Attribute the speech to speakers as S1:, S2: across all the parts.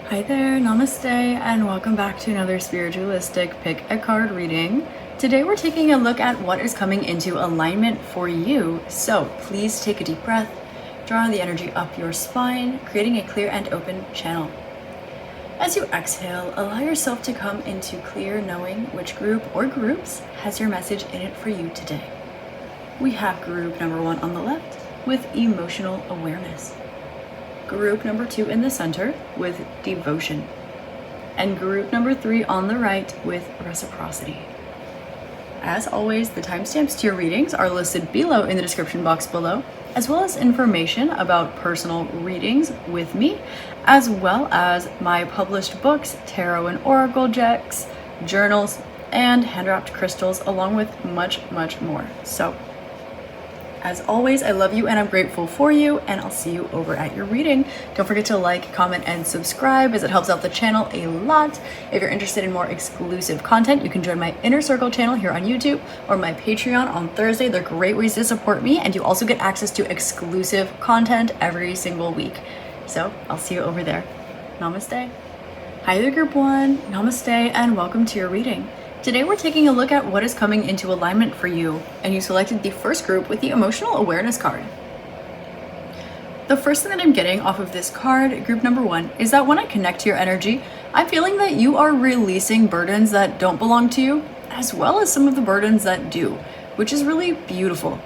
S1: Hi there, namaste, and welcome back to another spiritualistic pick a card reading. Today we're taking a look at what is coming into alignment for you. So please take a deep breath, draw the energy up your spine, creating a clear and open channel. As you exhale, allow yourself to come into clear knowing which group or groups has your message in it for you today. We have group number 1 on the left with emotional awareness. Group number 2 in the center with devotion, and group number 3 on the right with reciprocity. As always, the timestamps to your readings are listed below in the description box below, as well as information about personal readings with me, as well as my published books, tarot and oracle decks, journals, and hand-wrapped crystals, along with much more. So as always, I love you and I'm grateful for you, and I'll see you over at your reading. Don't forget to like, comment, and subscribe, as it helps out the channel a lot. If you're interested in more exclusive content, you can join my Inner Circle channel here on YouTube or my Patreon on Thursday. They're great ways to support me, and you also get access to exclusive content every single week. So I'll see you over there. Namaste. Hi there, Group 1. Namaste, and welcome to your reading. Today we're taking a look at what is coming into alignment for you, and you selected the first group with the emotional awareness card. The first thing that I'm getting off of this card, group number 1, is that when I connect to your energy, I'm feeling that you are releasing burdens that don't belong to you, as well as some of the burdens that do, which is really beautiful.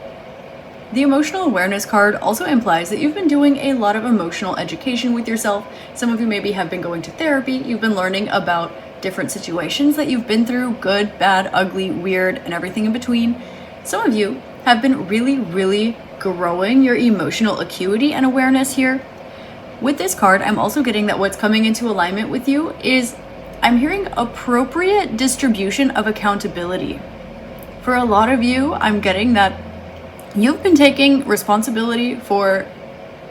S1: The emotional awareness card also implies that you've been doing a lot of emotional education with yourself. Some of you maybe have been going to therapy, you've been learning about different situations that you've been through, good, bad, ugly, weird, and everything in between. Some of you have been really growing your emotional acuity and awareness here. With this card, I'm also getting that what's coming into alignment with you is, I'm hearing appropriate distribution of accountability. For a lot of you, I'm getting that you've been taking responsibility for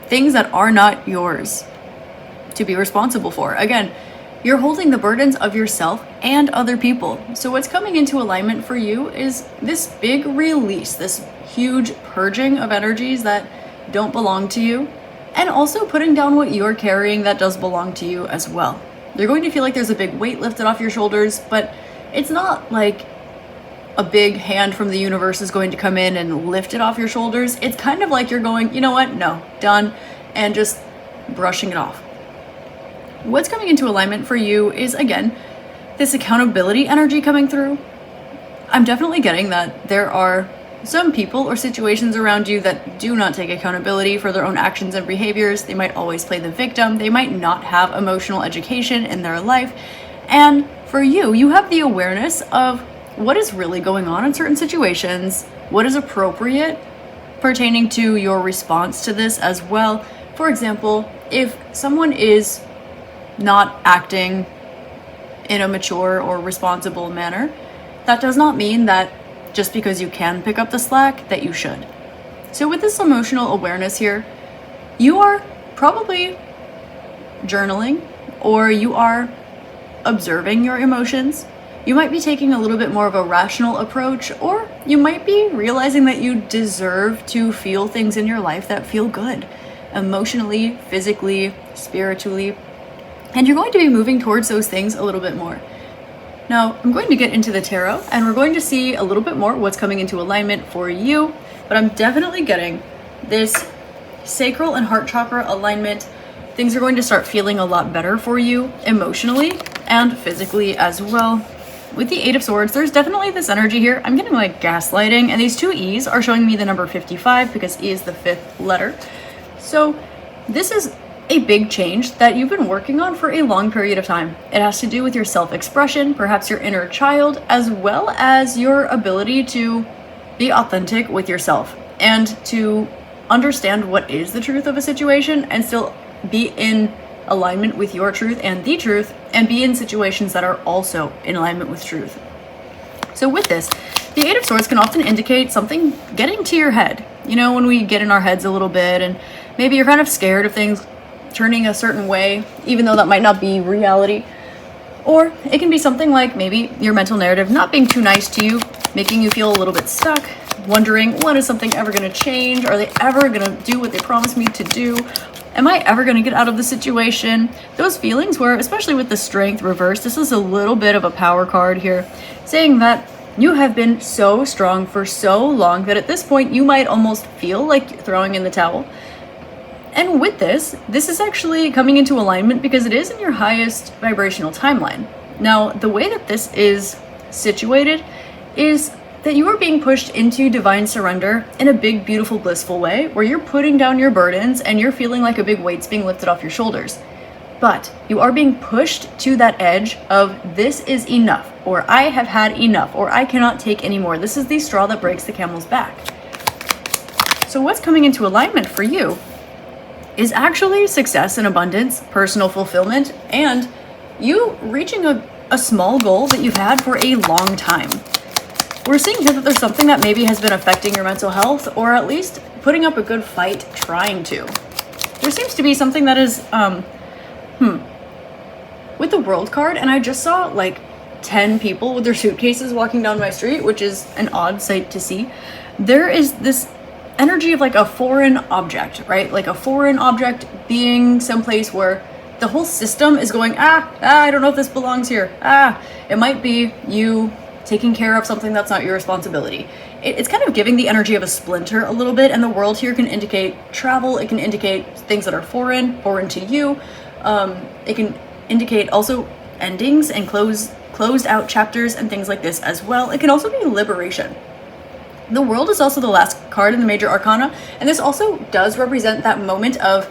S1: things that are not yours to be responsible for. Again, you're holding the burdens of yourself and other people. So what's coming into alignment for you is this big release, this huge purging of energies that don't belong to you, and also putting down what you're carrying that does belong to you as well. You're going to feel like there's a big weight lifted off your shoulders, but it's not like a big hand from the universe is going to come in and lift it off your shoulders. It's kind of like you're going, you know what, no, done, and just brushing it off. What's coming into alignment for you is, again, this accountability energy coming through. I'm definitely getting that there are some people or situations around you that do not take accountability for their own actions and behaviors. They might always play the victim. They might not have emotional education in their life. And for you, you have the awareness of what is really going on in certain situations, what is appropriate pertaining to your response to this as well. For example, if someone is not acting in a mature or responsible manner, that does not mean that just because you can pick up the slack that you should. So with this emotional awareness here, you are probably journaling, or you are observing your emotions. You might be taking a little bit more of a rational approach, or you might be realizing that you deserve to feel things in your life that feel good, emotionally, physically, spiritually. And you're going to be moving towards those things a little bit more. Now, I'm going to get into the tarot, and we're going to see a little bit more what's coming into alignment for you, but I'm definitely getting this sacral and heart chakra alignment. Things are going to start feeling a lot better for you emotionally and physically as well. With the 8 of Swords, there's definitely this energy here. I'm getting like gaslighting, and these 2 E's are showing me the number 55 because E is the 5th letter. So this is a big change that you've been working on for a long period of time. It has to do with your self-expression, perhaps your inner child, as well as your ability to be authentic with yourself and to understand what is the truth of a situation and still be in alignment with your truth and the truth, and be in situations that are also in alignment with truth. So with this, the 8 of Swords can often indicate something getting to your head. You know, when we get in our heads a little bit and maybe you're kind of scared of things turning a certain way, even though that might not be reality. Or it can be something like maybe your mental narrative not being too nice to you, making you feel a little bit stuck, wondering, when is something ever going to change? Are they ever going to do what they promised me to do? Am I ever going to get out of the situation? Those feelings where, especially with the Strength reverse, this is a little bit of a power card here, saying that you have been so strong for so long that at this point you might almost feel like throwing in the towel. And with this is actually coming into alignment because it is in your highest vibrational timeline. Now, the way that this is situated is that you are being pushed into divine surrender in a big, beautiful, blissful way where you're putting down your burdens and you're feeling like a big weight's being lifted off your shoulders. But you are being pushed to that edge of this is enough, or I have had enough, or I cannot take anymore. This is the straw that breaks the camel's back. So what's coming into alignment for you is actually success and abundance, personal fulfillment, and you reaching a small goal that you've had for a long time. We're seeing here that there's something that maybe has been affecting your mental health, or at least putting up a good fight trying to. There seems to be something that is, with the World card, and I just saw like 10 people with their suitcases walking down my street, which is an odd sight to see. There is this energy of like a foreign object, right? Like a foreign object being someplace where the whole system is going, I don't know if this belongs here. It might be you taking care of something that's not your responsibility. It's kind of giving the energy of a splinter a little bit, and the world here can indicate travel. It can indicate things that are foreign to you. It can indicate also endings and closed out chapters and things like this as well. It can also be liberation. The World is also the last card in the major arcana, and this also does represent that moment of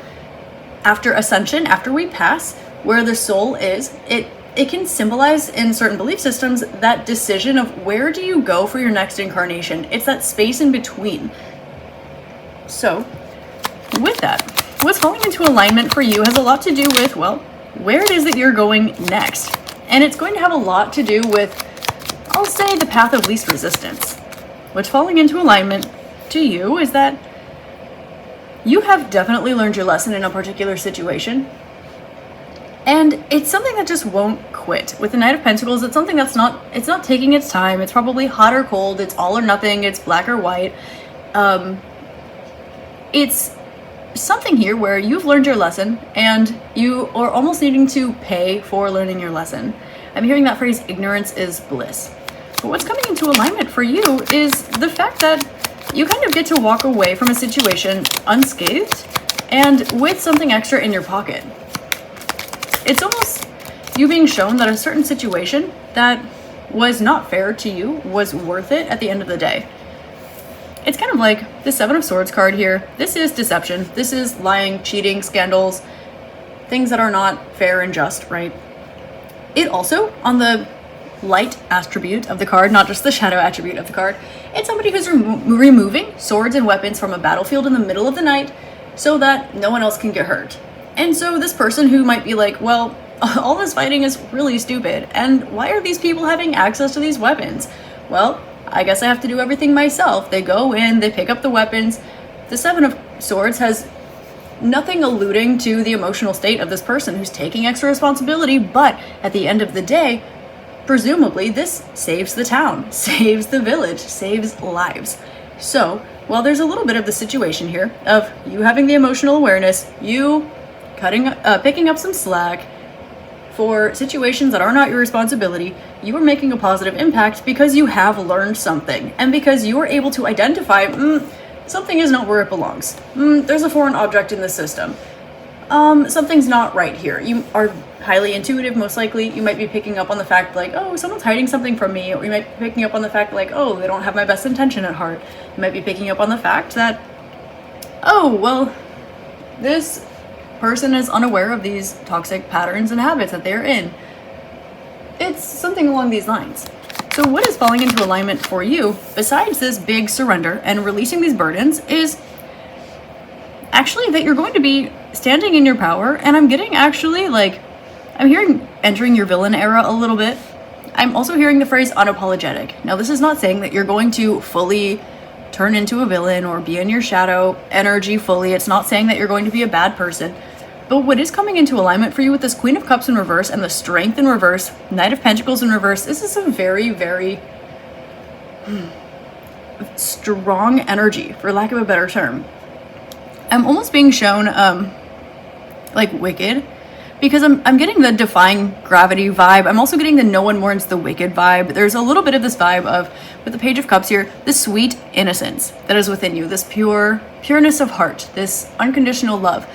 S1: after ascension, after we pass, where the soul is. It can symbolize in certain belief systems that decision of where do you go for your next incarnation. It's that space in between. So with that, what's falling into alignment for you has a lot to do with, well, where it is that you're going next. And it's going to have a lot to do with, I'll say, the path of least resistance. What's falling into alignment to you is that you have definitely learned your lesson in a particular situation. And it's something that just won't quit. With the Knight of Pentacles, it's something that's it's not taking its time. It's probably hot or cold. It's all or nothing. It's black or white. It's something here where you've learned your lesson and you are almost needing to pay for learning your lesson. I'm hearing that phrase, ignorance is bliss. But what's coming into alignment for you is the fact that you kind of get to walk away from a situation unscathed and with something extra in your pocket. It's almost you being shown that a certain situation that was not fair to you was worth it at the end of the day. It's kind of like the Seven of Swords card here. This is deception. This is lying, cheating, scandals, things that are not fair and just, right? It also, on the light attribute of the card, not just the shadow attribute of the card, it's somebody who's removing swords and weapons from a battlefield in the middle of the night so that no one else can get hurt. And so this person who might be like, well, all this fighting is really stupid, and why are these people having access to these weapons? Well, I guess I have to do everything myself. They go in, they pick up the weapons. The Seven of Swords has nothing alluding to the emotional state of this person who's taking extra responsibility, but at the end of the day, presumably this saves the town, saves the village, saves lives. So, while there's a little bit of the situation here of you having the emotional awareness, you picking up some slack for situations that are not your responsibility, you are making a positive impact because you have learned something and because you are able to identify something is not where it belongs. There's a foreign object in the system. Something's not right here. You are highly intuitive, most likely. You might be picking up on the fact like, oh, someone's hiding something from me. Or you might be picking up on the fact like, oh, they don't have my best intention at heart. You might be picking up on the fact that, oh, well, this person is unaware of these toxic patterns and habits that they're in. It's something along these lines. So what is falling into alignment for you, besides this big surrender and releasing these burdens, is actually that you're going to be standing in your power. And I'm getting actually like, I'm hearing entering your villain era a little bit. I'm also hearing the phrase unapologetic. Now, this is not saying that you're going to fully turn into a villain or be in your shadow energy fully. It's not saying that you're going to be a bad person. But what is coming into alignment for you with this Queen of Cups in reverse and the Strength in reverse, Knight of Pentacles in reverse, this is a very, very strong energy, for lack of a better term. I'm almost being shown like wicked, because I'm getting the defying gravity vibe. I'm also getting the no one mourns the wicked vibe. There's a little bit of this vibe of, with the Page of Cups here, this sweet innocence that is within you, this pureness of heart, this unconditional love.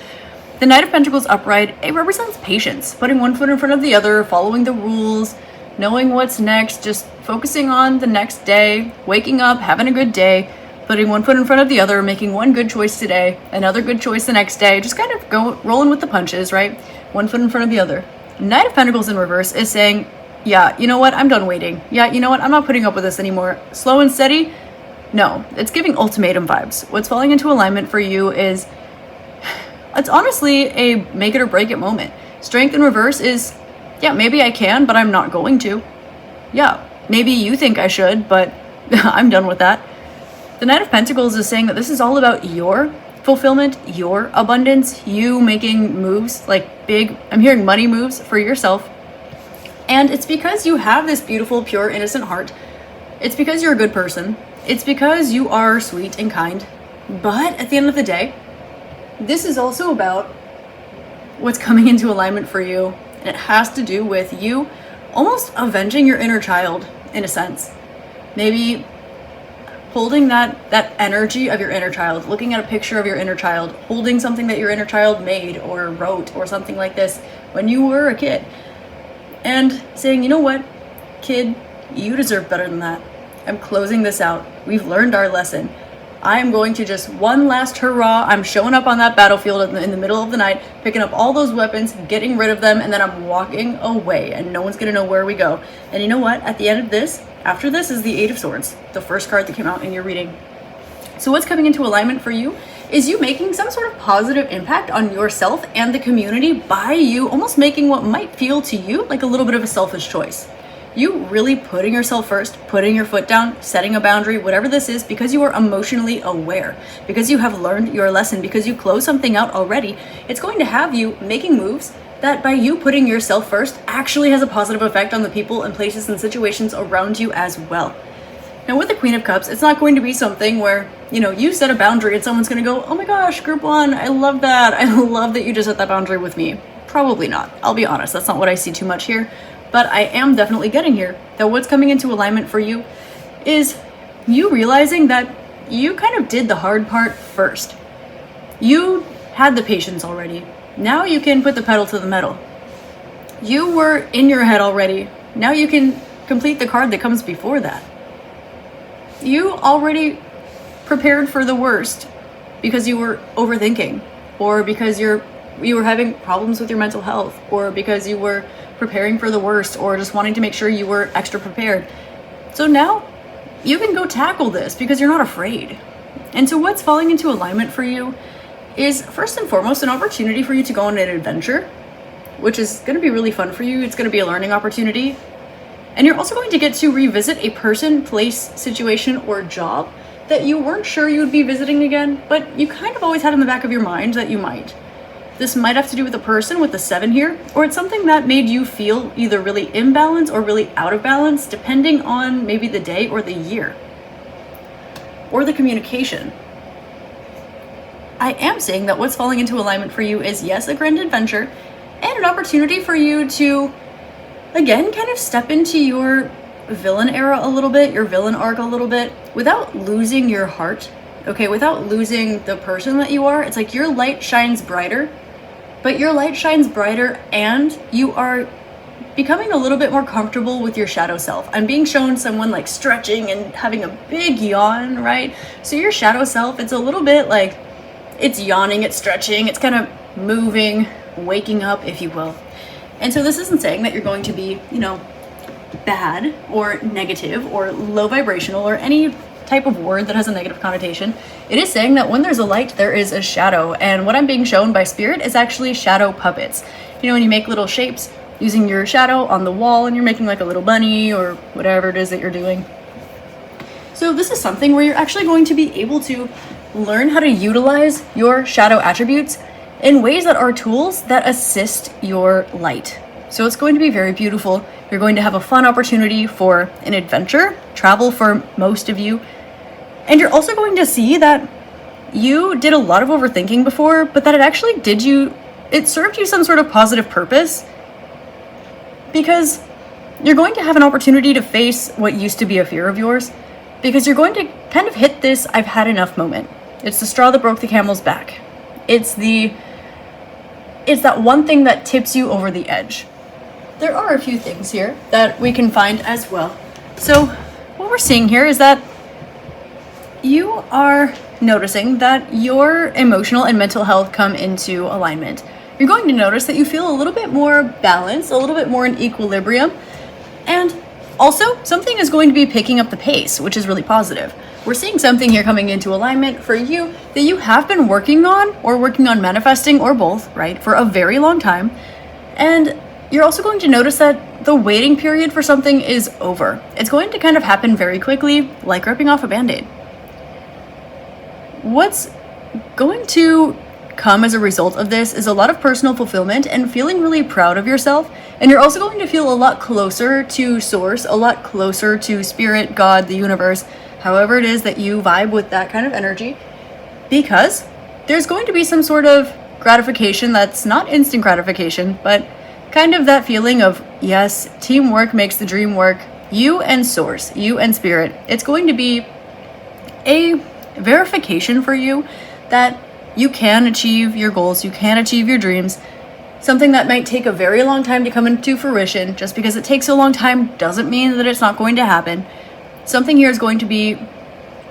S1: The Knight of Pentacles upright, it represents patience, putting one foot in front of the other, following the rules, knowing what's next, just focusing on the next day, waking up, having a good day, putting one foot in front of the other, making one good choice today, another good choice the next day, just kind of rolling with the punches, right? One foot in front of the other. Knight of Pentacles in reverse is saying, yeah, you know what? I'm done waiting. Yeah, you know what? I'm not putting up with this anymore. Slow and steady? No, it's giving ultimatum vibes. What's falling into alignment for you is, it's honestly a make it or break it moment. Strength in reverse is, yeah, maybe I can, but I'm not going to. Yeah, maybe you think I should, but I'm done with that. The Knight of Pentacles is saying that this is all about your fulfillment, your abundance, you making moves, like big, I'm hearing money moves for yourself. And it's because you have this beautiful, pure, innocent heart. It's because you're a good person. It's because you are sweet and kind. But at the end of the day, this is also about what's coming into alignment for you. And it has to do with you almost avenging your inner child, in a sense. Maybe holding that energy of your inner child, looking at a picture of your inner child, holding something that your inner child made or wrote or something like this when you were a kid, and saying, you know what, kid, you deserve better than that. I'm closing this out. We've learned our lesson. I'm going to just one last hurrah. I'm showing up on that battlefield in the middle of the night, picking up all those weapons, getting rid of them, and then I'm walking away, and no one's going to know where we go. And you know what? At the end of this, after this is the Eight of Swords, the first card that came out in your reading. So what's coming into alignment for you is you making some sort of positive impact on yourself and the community by you almost making what might feel to you like a little bit of a selfish choice. You really putting yourself first, putting your foot down, setting a boundary, whatever this is, because you are emotionally aware, because you have learned your lesson, because you closed something out already. It's going to have you making moves that by you putting yourself first actually has a positive effect on the people and places and situations around you as well. Now with the Queen of Cups, it's not going to be something where, you know, you set a boundary and someone's going to go, oh my gosh, group one, I love that. I love that you just set that boundary with me. Probably not. I'll be honest. That's not what I see too much here. But I am definitely getting here that what's coming into alignment for you is you realizing that you kind of did the hard part first. You had the patience already. Now you can put the pedal to the metal. You were in your head already. Now you can complete the card that comes before that. You already prepared for the worst because you were overthinking, or because you were having problems with your mental health, or because you were preparing for the worst, or just wanting to make sure you were extra prepared. So now you can go tackle this because you're not afraid. And so what's falling into alignment for you is first and foremost an opportunity for you to go on an adventure, which is going to be really fun for you. It's going to be a learning opportunity. And you're also going to get to revisit a person, place, situation, or job that you weren't sure you would be visiting again, but you kind of always had in the back of your mind that you might. This might have to do with a person with the 7 here, or it's something that made you feel either really imbalanced or really out of balance, depending on maybe the day or the year, or the communication. I am saying that what's falling into alignment for you is, yes, a grand adventure, and an opportunity for you to, again, kind of step into your villain era a little bit, your villain arc a little bit, without losing your heart, okay, without losing the person that you are. It's like your light shines brighter, but your light shines brighter and you are becoming a little bit more comfortable with your shadow self. I'm being shown someone like stretching and having a big yawn, right? So your shadow self, it's a little bit like it's yawning, it's stretching, it's kind of moving, waking up, if you will. And so this isn't saying that you're going to be, you know, bad or negative or low vibrational or any type of word that has a negative connotation. It is saying that when there's a light, there is a shadow. And what I'm being shown by spirit is actually shadow puppets. You know, when you make little shapes using your shadow on the wall and you're making like a little bunny or whatever it is that you're doing. So this is something where you're actually going to be able to learn how to utilize your shadow attributes in ways that are tools that assist your light. So it's going to be very beautiful. You're going to have a fun opportunity for an adventure, travel for most of you. And you're also going to see that you did a lot of overthinking before, but that it actually did you it served you some sort of positive purpose, because you're going to have an opportunity to face what used to be a fear of yours, because you're going to kind of hit this I've had enough moment. It's the straw that broke the camel's back. It's that one thing that tips you over the edge. There are a few things here that we can find as well. So what we're seeing here is that you are noticing that your emotional and mental health come into alignment. You're going to notice that you feel a little bit more balanced, a little bit more in equilibrium, and also something is going to be picking up the pace, which is really positive. We're seeing something here coming into alignment for you that you have been working on manifesting, or both, right, for a very long time. And you're also going to notice that the waiting period for something is over. It's going to kind of happen very quickly, like ripping off a Band-Aid. What's going to come as a result of this is a lot of personal fulfillment and feeling really proud of yourself. And you're also going to feel a lot closer to source, a lot closer to spirit, God, the universe, however it is that you vibe with that kind of energy, because there's going to be some sort of gratification that's not instant gratification, but kind of that feeling of, yes, teamwork makes the dream work. You and source, you and spirit. It's going to be a verification for you that you can achieve your goals, you can achieve your dreams. Something that might take a very long time to come into fruition. Just because it takes a long time doesn't mean that it's not going to happen. Something here is going to be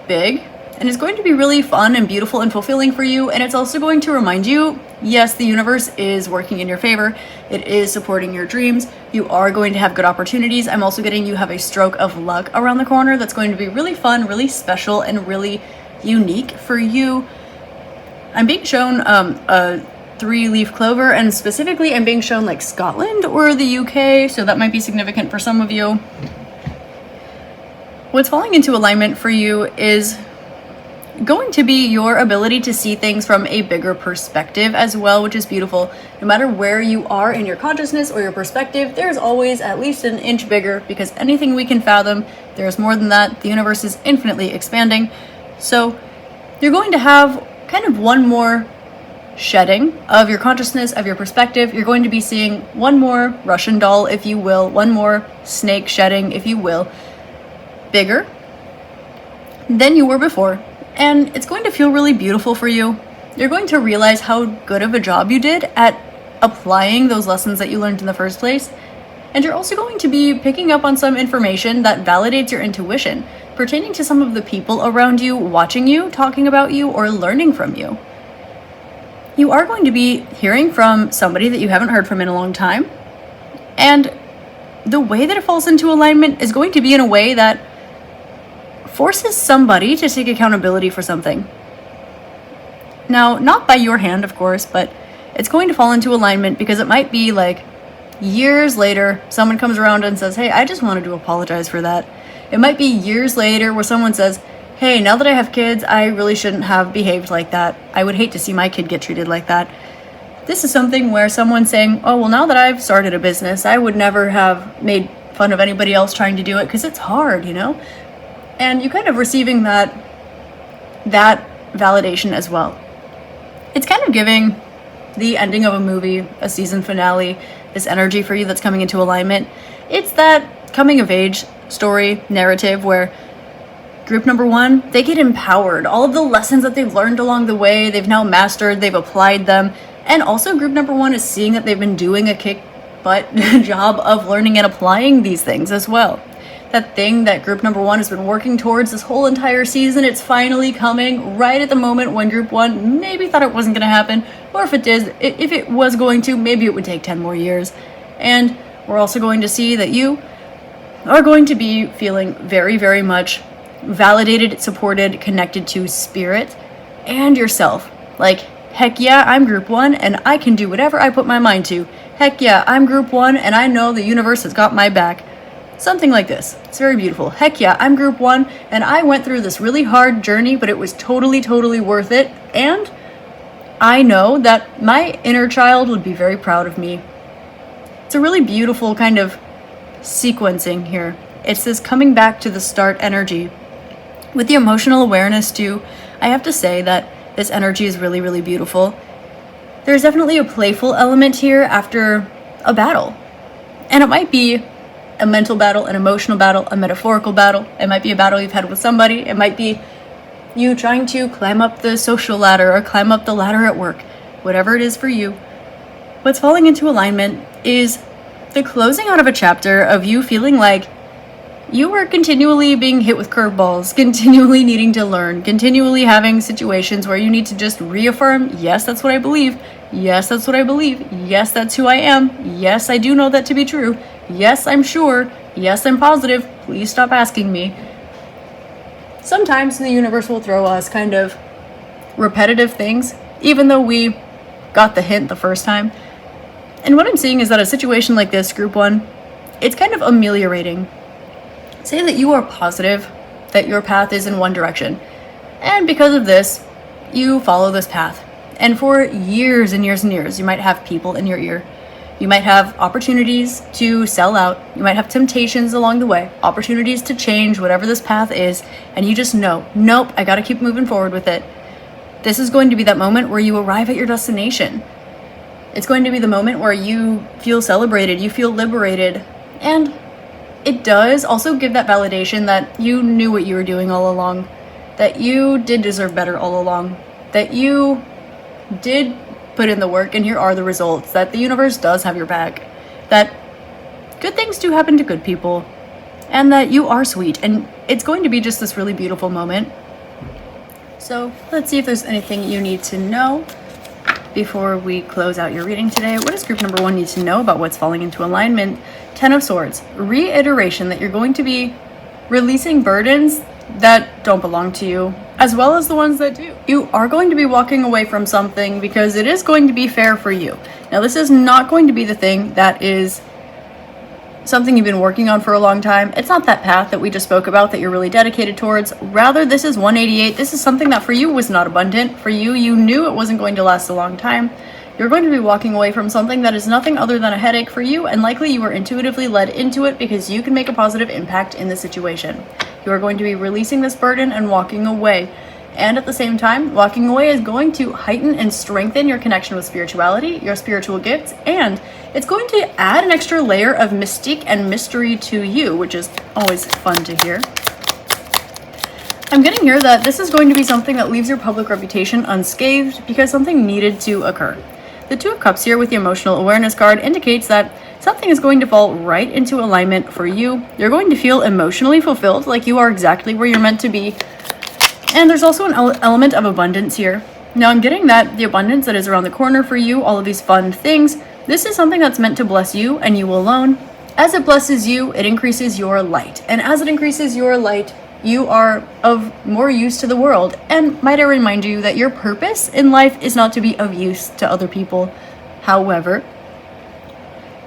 S1: big, and it's going to be really fun and beautiful and fulfilling for you. And it's also going to remind you, yes, the universe is working in your favor. It is supporting your dreams. You are going to have good opportunities. I'm also getting you have a stroke of luck around the corner that's going to be really fun, really special, and really unique for you. I'm being shown a 3-leaf clover, and specifically I'm being shown like Scotland or the UK, so that might be significant for some of you. What's falling into alignment for you is going to be your ability to see things from a bigger perspective as well, which is beautiful. No matter where you are in your consciousness or your perspective, there's always at least an inch bigger, because anything we can fathom, there's more than that. The universe is infinitely expanding. So you're going to have kind of one more shedding of your consciousness, of your perspective. You're going to be seeing one more Russian doll, if you will, one more snake shedding, if you will, bigger than you were before. And it's going to feel really beautiful for you. You're going to realize how good of a job you did at applying those lessons that you learned in the first place. And you're also going to be picking up on some information that validates your intuition, pertaining to some of the people around you, watching you, talking about you, or learning from you. You are going to be hearing from somebody that you haven't heard from in a long time. And the way that it falls into alignment is going to be in a way that forces somebody to take accountability for something. Now, not by your hand, of course, but it's going to fall into alignment because it might be like years later, someone comes around and says, hey, I just wanted to apologize for that. It might be years later where someone says, hey, now that I have kids, I really shouldn't have behaved like that. I would hate to see my kid get treated like that. This is something where someone's saying, oh, well, now that I've started a business, I would never have made fun of anybody else trying to do it because it's hard, you know? And you kind of receiving that validation as well. It's kind of giving the ending of a movie, a season finale, this energy for you that's coming into alignment. It's that coming of age story narrative where group number one, they get empowered. All of the lessons that they've learned along the way, they've now mastered, they've applied them. And also group number one is seeing that they've been doing a kick-butt job of learning and applying these things as well. That thing that group number one has been working towards this whole entire season, it's finally coming right at the moment when group one maybe thought it wasn't going to happen, or if it was going to, maybe it would take 10 more years. And we're also going to see that you are going to be feeling very, very much validated, supported, connected to spirit and yourself. Like, heck yeah, I'm group one and I can do whatever I put my mind to. Heck yeah, I'm group one and I know the universe has got my back. Something like this. It's very beautiful. Heck yeah, I'm group one and I went through this really hard journey, but it was totally, totally worth it. And I know that my inner child would be very proud of me. It's a really beautiful kind of sequencing here. It's this coming back to the start energy. With the emotional awareness too, I have to say that this energy is really, really beautiful. there's definitely a playful element here after a battle. And it might be a mental battle, an emotional battle, a metaphorical battle. It might be a battle you've had with somebody. It might be you trying to climb up the social ladder or climb up the ladder at work. Whatever it is for you. What's falling into alignment is the closing out of a chapter of you feeling like you are continually being hit with curveballs, continually needing to learn, continually having situations where you need to just reaffirm, yes, that's what I believe. Yes, that's what I believe. Yes, that's who I am. Yes, I do know that to be true. Yes, I'm sure. Yes, I'm positive. Please stop asking me. Sometimes the universe will throw us kind of repetitive things, even though we got the hint the first time. And what I'm seeing is that a situation like this, group 1, it's kind of ameliorating. Say that you are positive that your path is in one direction. And because of this, you follow this path. And for years and years and years, you might have people in your ear. You might have opportunities to sell out. You might have temptations along the way, opportunities to change whatever this path is. And you just know, nope, I got to keep moving forward with it. This is going to be that moment where you arrive at your destination. It's going to be the moment where you feel celebrated, you feel liberated. And it does also give that validation that you knew what you were doing all along, that you did deserve better all along, that you did put in the work and here are the results, that the universe does have your back, that good things do happen to good people, and that you are sweet. And it's going to be just this really beautiful moment. So let's see if there's anything you need to know before we close out your reading today. What does group number 1 need to know about what's falling into alignment? 10 of Swords, reiteration that you're going to be releasing burdens that don't belong to you, as well as the ones that do. You are going to be walking away from something because it is going to be fair for you. Now, this is not going to be the thing that is something you've been working on for a long time. It's not that path that we just spoke about that you're really dedicated towards. Rather, this is 188. This is something that for you was not abundant. For you, you knew it wasn't going to last a long time. You're going to be walking away from something that is nothing other than a headache for you, and likely you were intuitively led into it because you can make a positive impact in the situation. You are going to be releasing this burden and walking away. And at the same time, walking away is going to heighten and strengthen your connection with spirituality, your spiritual gifts, and it's going to add an extra layer of mystique and mystery to you, which is always fun to hear. I'm getting here that this is going to be something that leaves your public reputation unscathed because something needed to occur. The Two of Cups here with the Emotional Awareness card indicates that something is going to fall right into alignment for you. You're going to feel emotionally fulfilled, like you are exactly where you're meant to be. And there's also an element of abundance here. Now I'm getting that the abundance that is around the corner for you, all of these fun things, this is something that's meant to bless you and you alone. As it blesses you, it increases your light. And as it increases your light, you are of more use to the world. And might I remind you that your purpose in life is not to be of use to other people. However,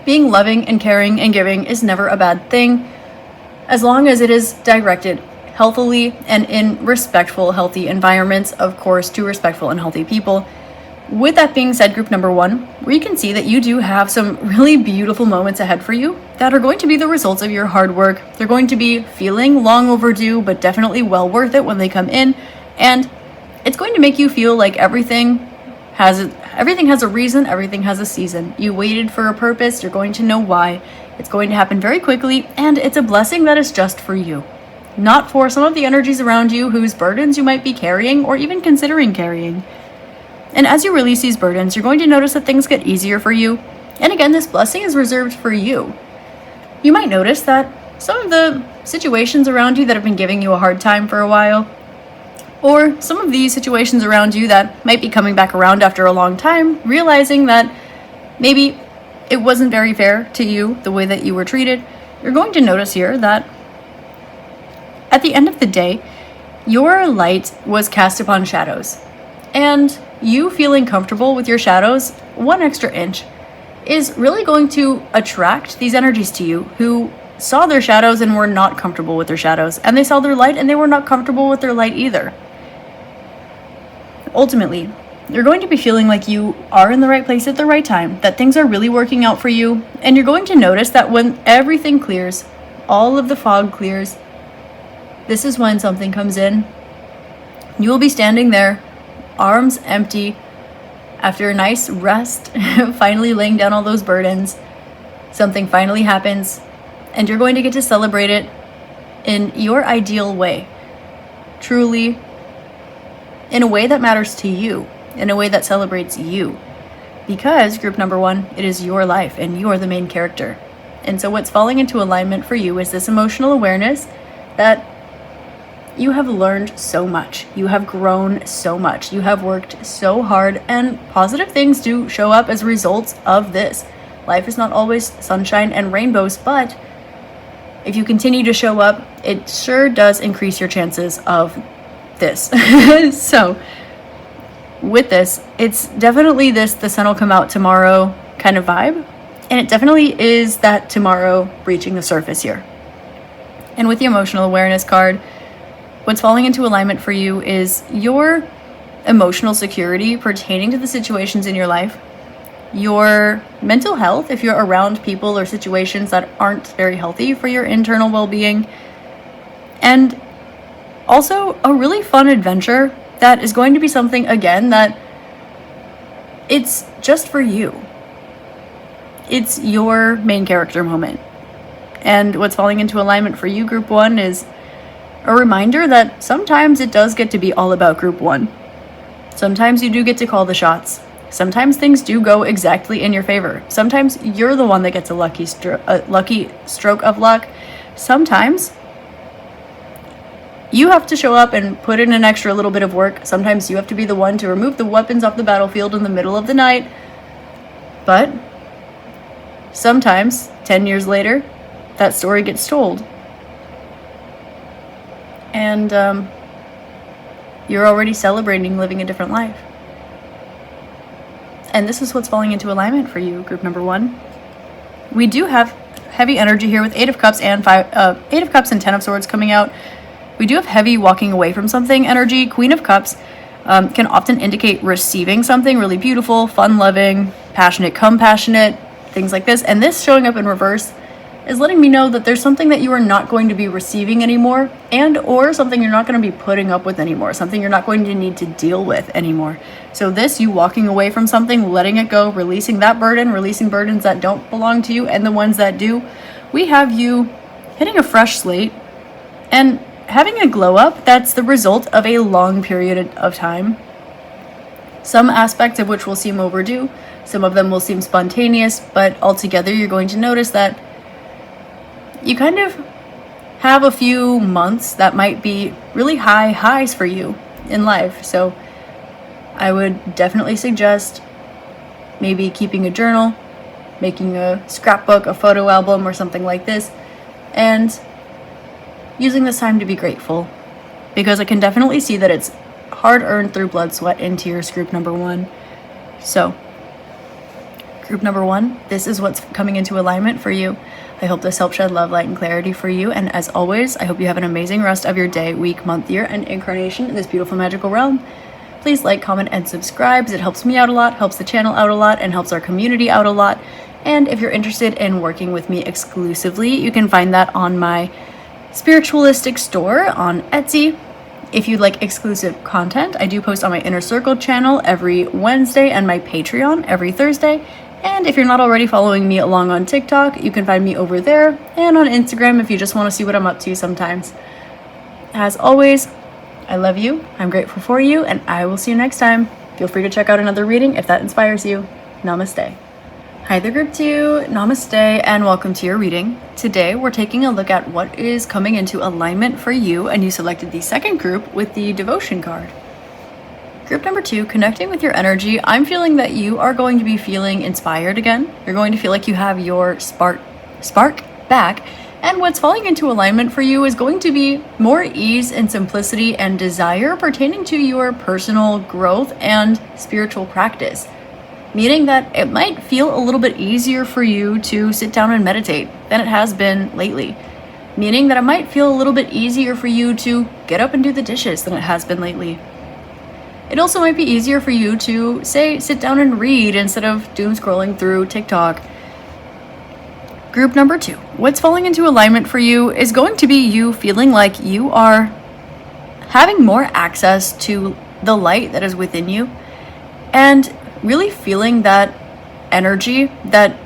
S1: being loving and caring and giving is never a bad thing, as long as it is directed healthily and in respectful, healthy environments, of course, to respectful and healthy people. With that being said, group number 1, where you can see that you do have some really beautiful moments ahead for you that are going to be the results of your hard work. They're going to be feeling long overdue, but definitely well worth it when they come in. And it's going to make you feel like everything has a reason, everything has a season. You waited for a purpose, you're going to know why. It's going to happen very quickly, and it's a blessing that is just for you. Not for some of the energies around you whose burdens you might be carrying or even considering carrying. And as you release these burdens, you're going to notice that things get easier for you. And again, this blessing is reserved for you. You might notice that some of the situations around you that have been giving you a hard time for a while, or some of these situations around you that might be coming back around after a long time, realizing that maybe it wasn't very fair to you the way that you were treated, you're going to notice here that at the end of the day, your light was cast upon shadows. And you feeling comfortable with your shadows, 1 extra inch, is really going to attract these energies to you who saw their shadows and were not comfortable with their shadows. And they saw their light and they were not comfortable with their light either. Ultimately, you're going to be feeling like you are in the right place at the right time, that things are really working out for you. And you're going to notice that when everything clears, all of the fog clears, this is when something comes in. You will be standing there, arms empty, after a nice rest, finally laying down all those burdens, something finally happens, and you're going to get to celebrate it in your ideal way. Truly, in a way that matters to you, in a way that celebrates you. Because, group number 1, it is your life and you are the main character. And so what's falling into alignment for you is this emotional awareness that you have learned so much. You have grown so much. You have worked so hard, and positive things do show up as results of this. Life is not always sunshine and rainbows, but if you continue to show up, it sure does increase your chances of this. So with this, it's definitely the sun will come out tomorrow kind of vibe. And it definitely is that tomorrow reaching the surface here. And with the emotional awareness card, what's falling into alignment for you is your emotional security pertaining to the situations in your life, your mental health, if you're around people or situations that aren't very healthy for your internal well-being, and also a really fun adventure that is going to be something, again, that it's just for you. It's your main character moment. And what's falling into alignment for you, group 1, is a reminder that sometimes it does get to be all about group 1. Sometimes you do get to call the shots. Sometimes things do go exactly in your favor. Sometimes you're the one that gets a lucky stroke of luck. Sometimes you have to show up and put in an extra little bit of work. Sometimes you have to be the one to remove the weapons off the battlefield in the middle of the night. But sometimes, 10 years later, that story gets told. And you're already celebrating living a different life. And this is what's falling into alignment for you, group number 1. We do have heavy energy here with 8 of Cups and 10 of Swords coming out. We do have heavy walking away from something energy. Queen of Cups can often indicate receiving something really beautiful, fun-loving, passionate, compassionate, things like this. And this showing up in reverse is letting me know that there's something that you are not going to be receiving anymore, and or something you're not going to be putting up with anymore, something you're not going to need to deal with anymore. So this, you walking away from something, letting it go, releasing that burden, releasing burdens that don't belong to you and the ones that do, we have you hitting a fresh slate and having a glow up that's the result of a long period of time. Some aspects of which will seem overdue, some of them will seem spontaneous, but altogether you're going to notice that you kind of have a few months that might be really high highs for you in life. So I would definitely suggest maybe keeping a journal, making a scrapbook, a photo album, or something like this, and using this time to be grateful, because I can definitely see that it's hard earned through blood, sweat, and tears, group number 1. So group number 1, this is what's coming into alignment for you. I hope this helps shed love, light, and clarity for you. And as always, I hope you have an amazing rest of your day, week, month, year, and incarnation in this beautiful magical realm. Please like, comment, and subscribe. It helps me out a lot, helps the channel out a lot, and helps our community out a lot. And if you're interested in working with me exclusively, you can find that on my spiritualistic store on Etsy. If you'd like exclusive content, I do post on my Inner Circle channel every Wednesday and my Patreon every Thursday. And if you're not already following me along on TikTok, you can find me over there, and on Instagram if you just want to see what I'm up to sometimes. As always, I love you, I'm grateful for you, and I will see you next time. Feel free to check out another reading if that inspires you. Namaste. Hi there, group 2. Namaste, and welcome to your reading. Today, we're taking a look at what is coming into alignment for you, and you selected the second group with the devotion card. Group number 2, connecting with your energy. I'm feeling that you are going to be feeling inspired again. You're going to feel like you have your spark back. And what's falling into alignment for you is going to be more ease and simplicity and desire pertaining to your personal growth and spiritual practice. Meaning that it might feel a little bit easier for you to sit down and meditate than it has been lately. Meaning that it might feel a little bit easier for you to get up and do the dishes than it has been lately. It also might be easier for you to, say, sit down and read instead of doom scrolling through TikTok. Group number 2, what's falling into alignment for you is going to be you feeling like you are having more access to the light that is within you, and really feeling that energy, that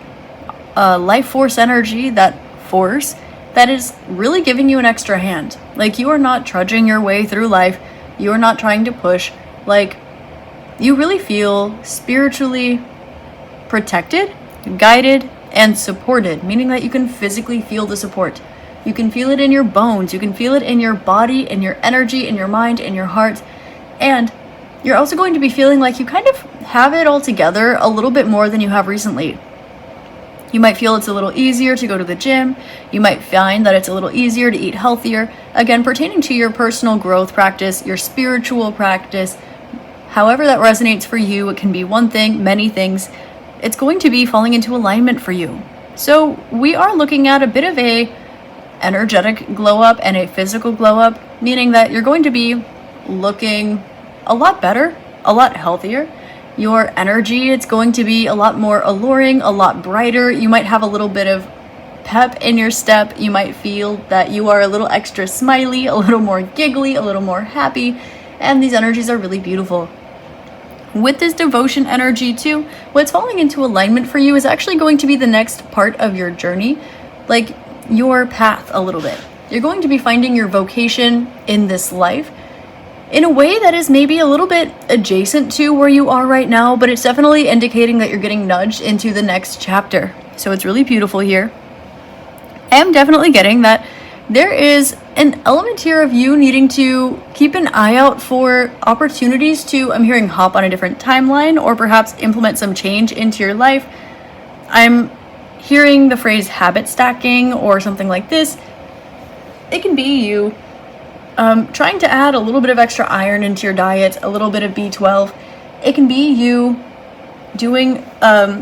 S1: life force energy, that force that is really giving you an extra hand. Like, you are not trudging your way through life. You are not trying to push. Like, you really feel spiritually protected, guided, and supported, meaning that you can physically feel the support. You can feel it in your bones. You can feel it in your body, in your energy, in your mind, in your heart. And you're also going to be feeling like you kind of have it all together a little bit more than you have recently. You might feel it's a little easier to go to the gym. You might find that it's a little easier to eat healthier. Again, pertaining to your personal growth practice, your spiritual practice, however that resonates for you, it can be one thing, many things. It's going to be falling into alignment for you. So we are looking at a bit of a energetic glow up and a physical glow up, meaning that you're going to be looking a lot better, a lot healthier. Your energy, it's going to be a lot more alluring, a lot brighter. You might have a little bit of pep in your step. You might feel that you are a little extra smiley, a little more giggly, a little more happy, and these energies are really beautiful. With this devotion energy too, what's falling into alignment for you is actually going to be the next part of your journey, like your path a little bit. You're going to be finding your vocation in this life in a way that is maybe a little bit adjacent to where you are right now, but it's definitely indicating that you're getting nudged into the next chapter. So it's really beautiful here. I am definitely getting that there is an element here of you needing to keep an eye out for opportunities to, I'm hearing, hop on a different timeline or perhaps implement some change into your life. I'm hearing the phrase habit stacking or something like this. It can be you trying to add a little bit of extra iron into your diet, a little bit of B12. It can be you doing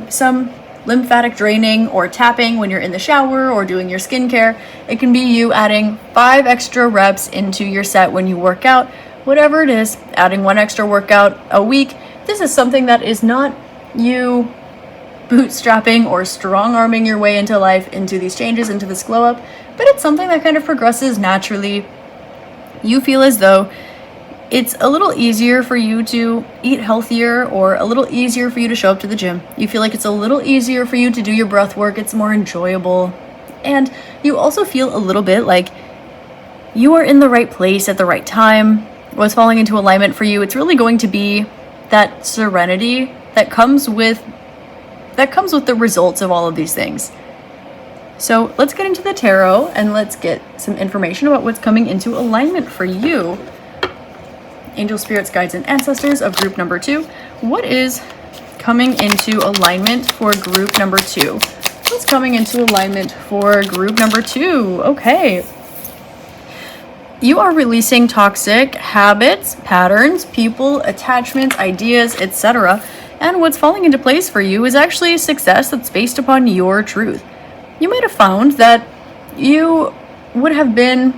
S1: some lymphatic draining or tapping when you're in the shower or doing your skincare. It can be you adding 5 extra reps into your set when you work out. Whatever it is, adding 1 extra workout a week. This is something that is not you bootstrapping or strong-arming your way into life, into these changes, into this glow up, but it's something that kind of progresses naturally. You feel as though it's a little easier for you to eat healthier or a little easier for you to show up to the gym. You feel like it's a little easier for you to do your breath work. It's more enjoyable. And you also feel a little bit like you are in the right place at the right time. What's falling into alignment for you, it's really going to be that serenity that comes with the results of all of these things. So let's get into the tarot and let's get some information about what's coming into alignment for you. Angel, spirits, guides, and ancestors of group number 2. What is coming into alignment for group number 2? What's coming into alignment for group number 2? Okay. You are releasing toxic habits, patterns, people, attachments, ideas, etc. And what's falling into place for you is actually success that's based upon your truth. You might have found that you would have been,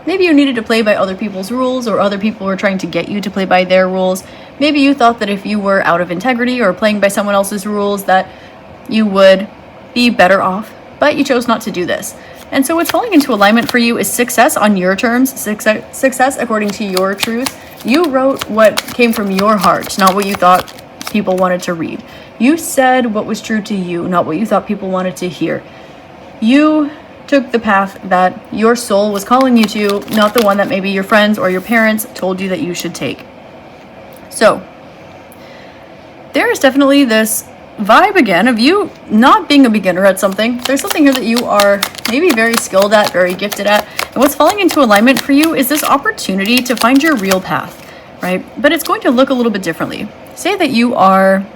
S1: maybe you needed to play by other people's rules, or other people were trying to get you to play by their rules. Maybe you thought that if you were out of integrity or playing by someone else's rules that you would be better off, but you chose not to do this. And so what's falling into alignment for you is success on your terms, success according to your truth. You wrote what came from your heart, not what you thought people wanted to read. You said what was true to you, not what you thought people wanted to hear. You took the path that your soul was calling you to, not the one that maybe your friends or your parents told you that you should take. So, there is definitely this vibe again of you not being a beginner at something. There's something here that you are maybe very skilled at, very gifted at. And what's falling into alignment for you is this opportunity to find your real path, right? But it's going to look a little bit differently. Say that you are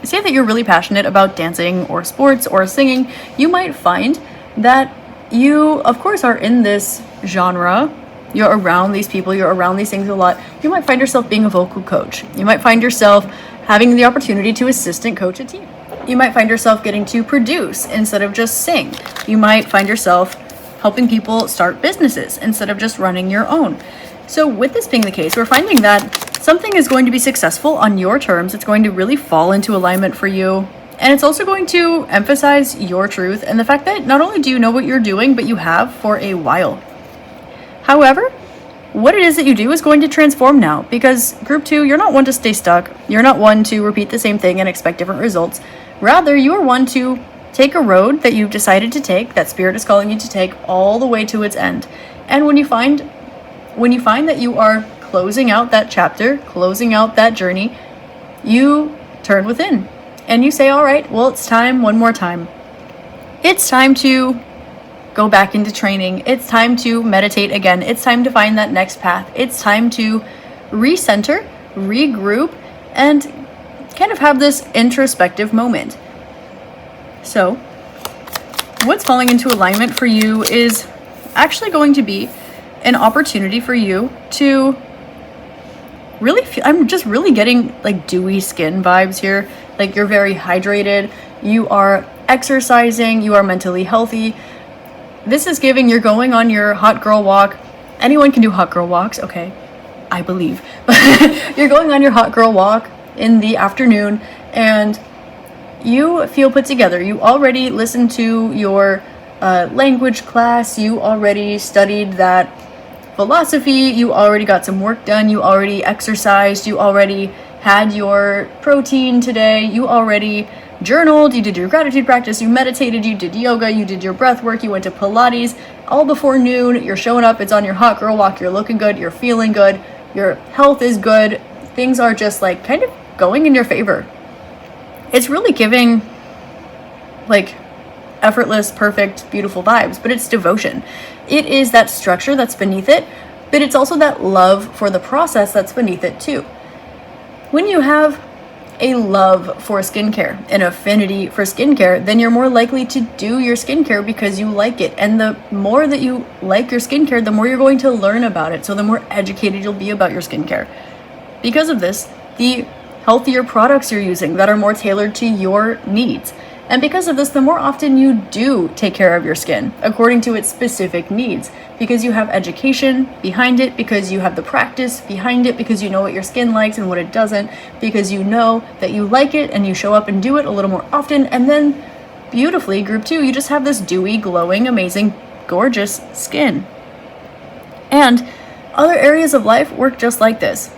S1: say that you're really passionate about dancing or sports or singing. You might find that you, of course, are in this genre. You're around these people, you're around these things a lot. You might find yourself being a vocal coach. You might find yourself having the opportunity to assistant coach a team. You might find yourself getting to produce instead of just sing. You might find yourself helping people start businesses instead of just running your own. So with this being the case, we're finding that something is going to be successful on your terms. It's going to really fall into alignment for you. And it's also going to emphasize your truth and the fact that not only do you know what you're doing, but you have for a while. However, what it is that you do is going to transform now, because group 2, you're not one to stay stuck. You're not one to repeat the same thing and expect different results. Rather, you are one to take a road that you've decided to take, that spirit is calling you to take, all the way to its end. And when you find that you are closing out that chapter, closing out that journey, you turn within and you say, all right, well, it's time one more time. It's time to go back into training. It's time to meditate again. It's time to find that next path. It's time to recenter, regroup, and kind of have this introspective moment. So what's falling into alignment for you is actually going to be an opportunity for you to really feel, I'm just really getting like dewy skin vibes here. Like you're very hydrated, you are exercising, you are mentally healthy. This is giving, you're going on your hot girl walk. Anyone can do hot girl walks, okay, I believe. You're going on your hot girl walk in the afternoon and you feel put together. You already listened to your language class, you already studied that philosophy, you already got some work done, you already exercised, you already had your protein today, you already journaled, you did your gratitude practice, you meditated, you did yoga, you did your breath work, you went to Pilates, all before noon. You're showing up, it's on your hot girl walk, you're looking good, you're feeling good, your health is good, things are just like kind of going in your favor. It's really giving like effortless, perfect, beautiful vibes, but it's devotion. It is that structure that's beneath it, but it's also that love for the process that's beneath it too. When you have a love for skincare, an affinity for skincare, then you're more likely to do your skincare because you like it. And the more that you like your skincare, the more you're going to learn about it. So the more educated you'll be about your skincare. Because of this, the healthier products you're using that are more tailored to your needs. And because of this, the more often you do take care of your skin according to its specific needs, because you have education behind it, because you have the practice behind it, because you know what your skin likes and what it doesn't, because you know that you like it and you show up and do it a little more often. And then beautifully, group 2, you just have this dewy, glowing, amazing, gorgeous skin. And other areas of life work just like this.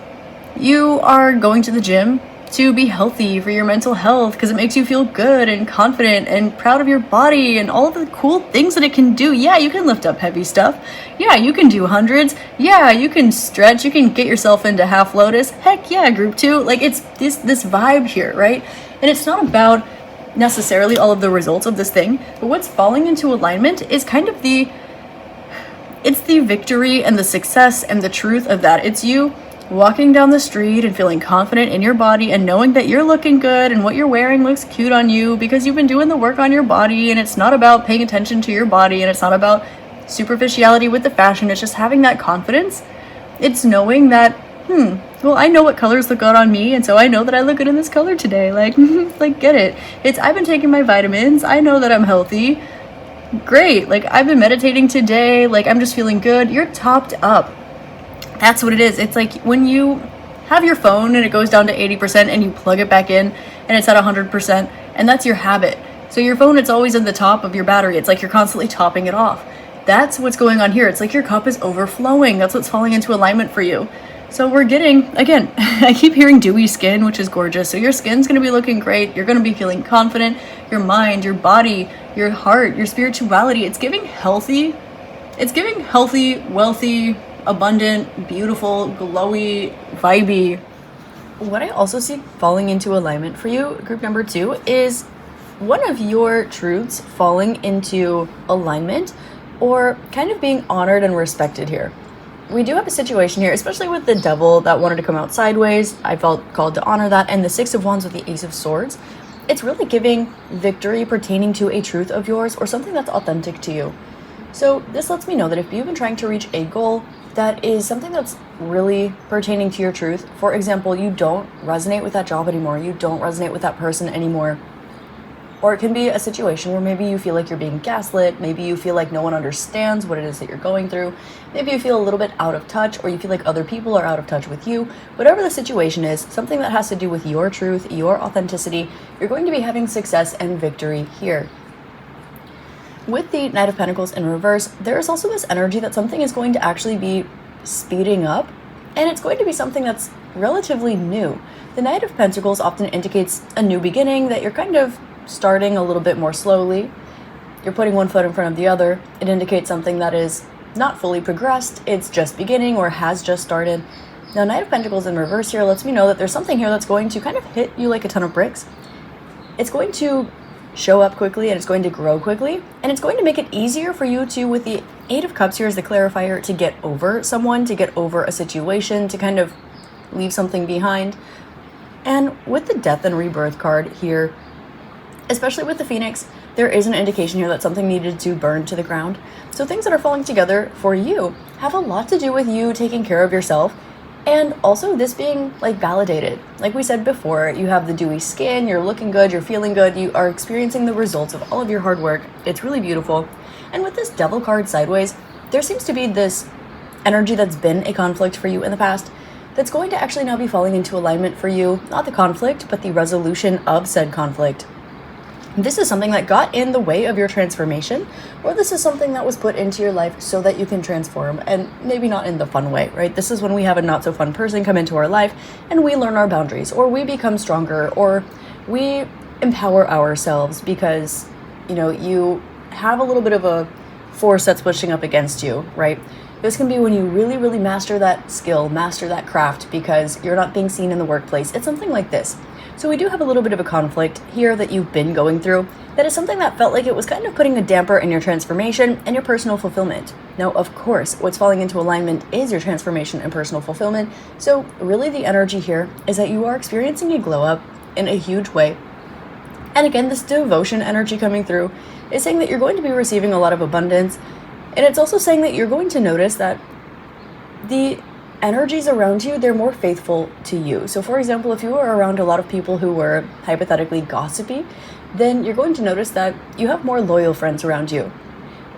S1: You are going to the gym to be healthy for your mental health because it makes you feel good and confident and proud of your body and all of the cool things that it can do. Yeah, you can lift up heavy stuff. Yeah, you can do hundreds. Yeah, you can stretch. You can get yourself into half lotus. Heck yeah, group 2. Like it's this vibe here, right? And it's not about necessarily all of the results of this thing, but what's falling into alignment is kind of it's the victory and the success and the truth of that. It's you walking down the street and feeling confident in your body and knowing that you're looking good and what you're wearing looks cute on you because you've been doing the work on your body. And it's not about paying attention to your body, and it's not about superficiality with the fashion. It's just having that confidence. It's knowing that, well, I know what colors look good on me, and so I know that I look good in this color today. Like get it. I've been taking my vitamins. I know that I'm healthy. Great. Like I've been meditating today. Like I'm just feeling good. You're topped up. That's what it is. It's like when you have your phone and it goes down to 80% and you plug it back in and it's at 100%, and that's your habit. So your phone, it's always in the top of your battery. It's like you're constantly topping it off. That's what's going on here. It's like your cup is overflowing. That's what's falling into alignment for you. So we're getting, again, I keep hearing dewy skin, which is gorgeous. So your skin's going to be looking great. You're going to be feeling confident. Your mind, your body, your heart, your spirituality. It's giving healthy, wealthy, abundant, beautiful, glowy, vibey. What I also see falling into alignment for you, group number 2, is one of your truths falling into alignment or kind of being honored and respected here. We do have a situation here, especially with the devil that wanted to come out sideways. I felt called to honor that. And the 6 of Wands with the Ace of Swords. It's really giving victory pertaining to a truth of yours or something that's authentic to you. So this lets me know that if you've been trying to reach a goal that is something that's really pertaining to your truth, for example, you don't resonate with that job anymore, you don't resonate with that person anymore, or it can be a situation where maybe you feel like you're being gaslit, maybe you feel like no one understands what it is that you're going through, maybe you feel a little bit out of touch, or you feel like other people are out of touch with you. Whatever the situation is, something that has to do with your truth, your authenticity, you're going to be having success and victory here. With the Knight of Pentacles in reverse, there is also this energy that something is going to actually be speeding up, and it's going to be something that's relatively new. The Knight of Pentacles often indicates a new beginning, that you're kind of starting a little bit more slowly. You're putting one foot in front of the other. It indicates something that is not fully progressed, it's just beginning or has just started. Now, Knight of Pentacles in reverse here lets me know that there's something here that's going to kind of hit you like a ton of bricks. It's going to show up quickly, and it's going to grow quickly, and it's going to make it easier for you to, with the Eight of Cups here as the clarifier, to get over someone, to get over a situation, to kind of leave something behind. And with the Death and Rebirth card here, especially with the Phoenix, there is an indication here that something needed to burn to the ground. So things that are falling together for you have a lot to do with you taking care of yourself, and also this being like validated. Like we said before, you have the dewy skin, you're looking good, you're feeling good, you are experiencing the results of all of your hard work. It's really beautiful. And with this Devil card sideways, there seems to be this energy that's been a conflict for you in the past that's going to actually now be falling into alignment for you. Not the conflict, but the resolution of said conflict. This is something that got in the way of your transformation, or this is something that was put into your life so that you can transform, and maybe not in the fun way, right? This is when we have a not so fun person come into our life and we learn our boundaries, or we become stronger, or we empower ourselves because, you have a little bit of a force that's pushing up against you, right? This can be when you really, really master that skill, master that craft, because you're not being seen in the workplace. It's something like this. So we do have a little bit of a conflict here that you've been going through. That is something that felt like it was kind of putting a damper in your transformation and your personal fulfillment. Now, of course, what's falling into alignment is your transformation and personal fulfillment. So really the energy here is that you are experiencing a glow up in a huge way. And again, this devotion energy coming through is saying that you're going to be receiving a lot of abundance. And it's also saying that you're going to notice that the energies around you, they're more faithful to you. So for example, if you were around a lot of people who were hypothetically gossipy, then you're going to notice that you have more loyal friends around you.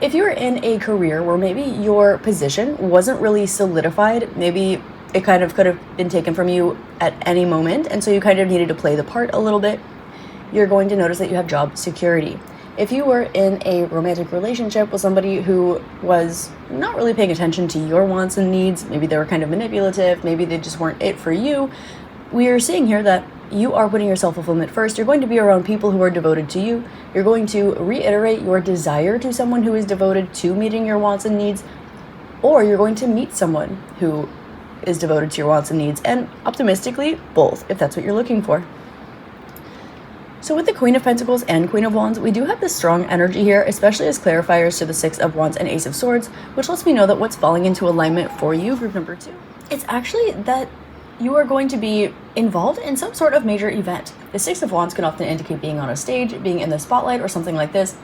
S1: If you're in a career where maybe your position wasn't really solidified, maybe it kind of could have been taken from you at any moment, and so you kind of needed to play the part a little bit, you're going to notice that you have job security. If you were in a romantic relationship with somebody who was not really paying attention to your wants and needs, maybe they were kind of manipulative, maybe they just weren't it for you, we are seeing here that you are putting your self-fulfillment first. You're going to be around people who are devoted to you. You're going to reiterate your desire to someone who is devoted to meeting your wants and needs, or you're going to meet someone who is devoted to your wants and needs, and optimistically, both, if that's what you're looking for. So with the Queen of Pentacles and Queen of Wands, we do have this strong energy here, especially as clarifiers to the Six of Wands and Ace of Swords, which lets me know that what's falling into alignment for you, group number 2, it's actually that you are going to be involved in some sort of major event. The Six of Wands can often indicate being on a stage, being in the spotlight, or something like this.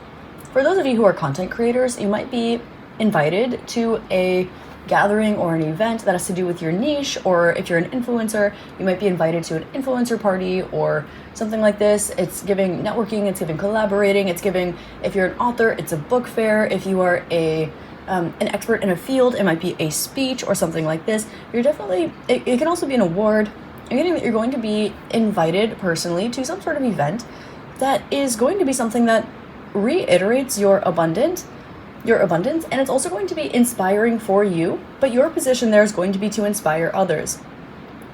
S1: For those of you who are content creators, you might be invited to a gathering or an event that has to do with your niche, or if you're an influencer, you might be invited to an influencer party or something like this. It's giving networking, it's giving collaborating, it's giving, if you're an author, it's a book fair. If you are an expert in a field, it might be a speech or something like this. You're definitely, it can also be an award. I'm getting that you're going to be invited personally to some sort of event that is going to be something that reiterates your abundance, and it's also going to be inspiring for you, but your position there is going to be to inspire others.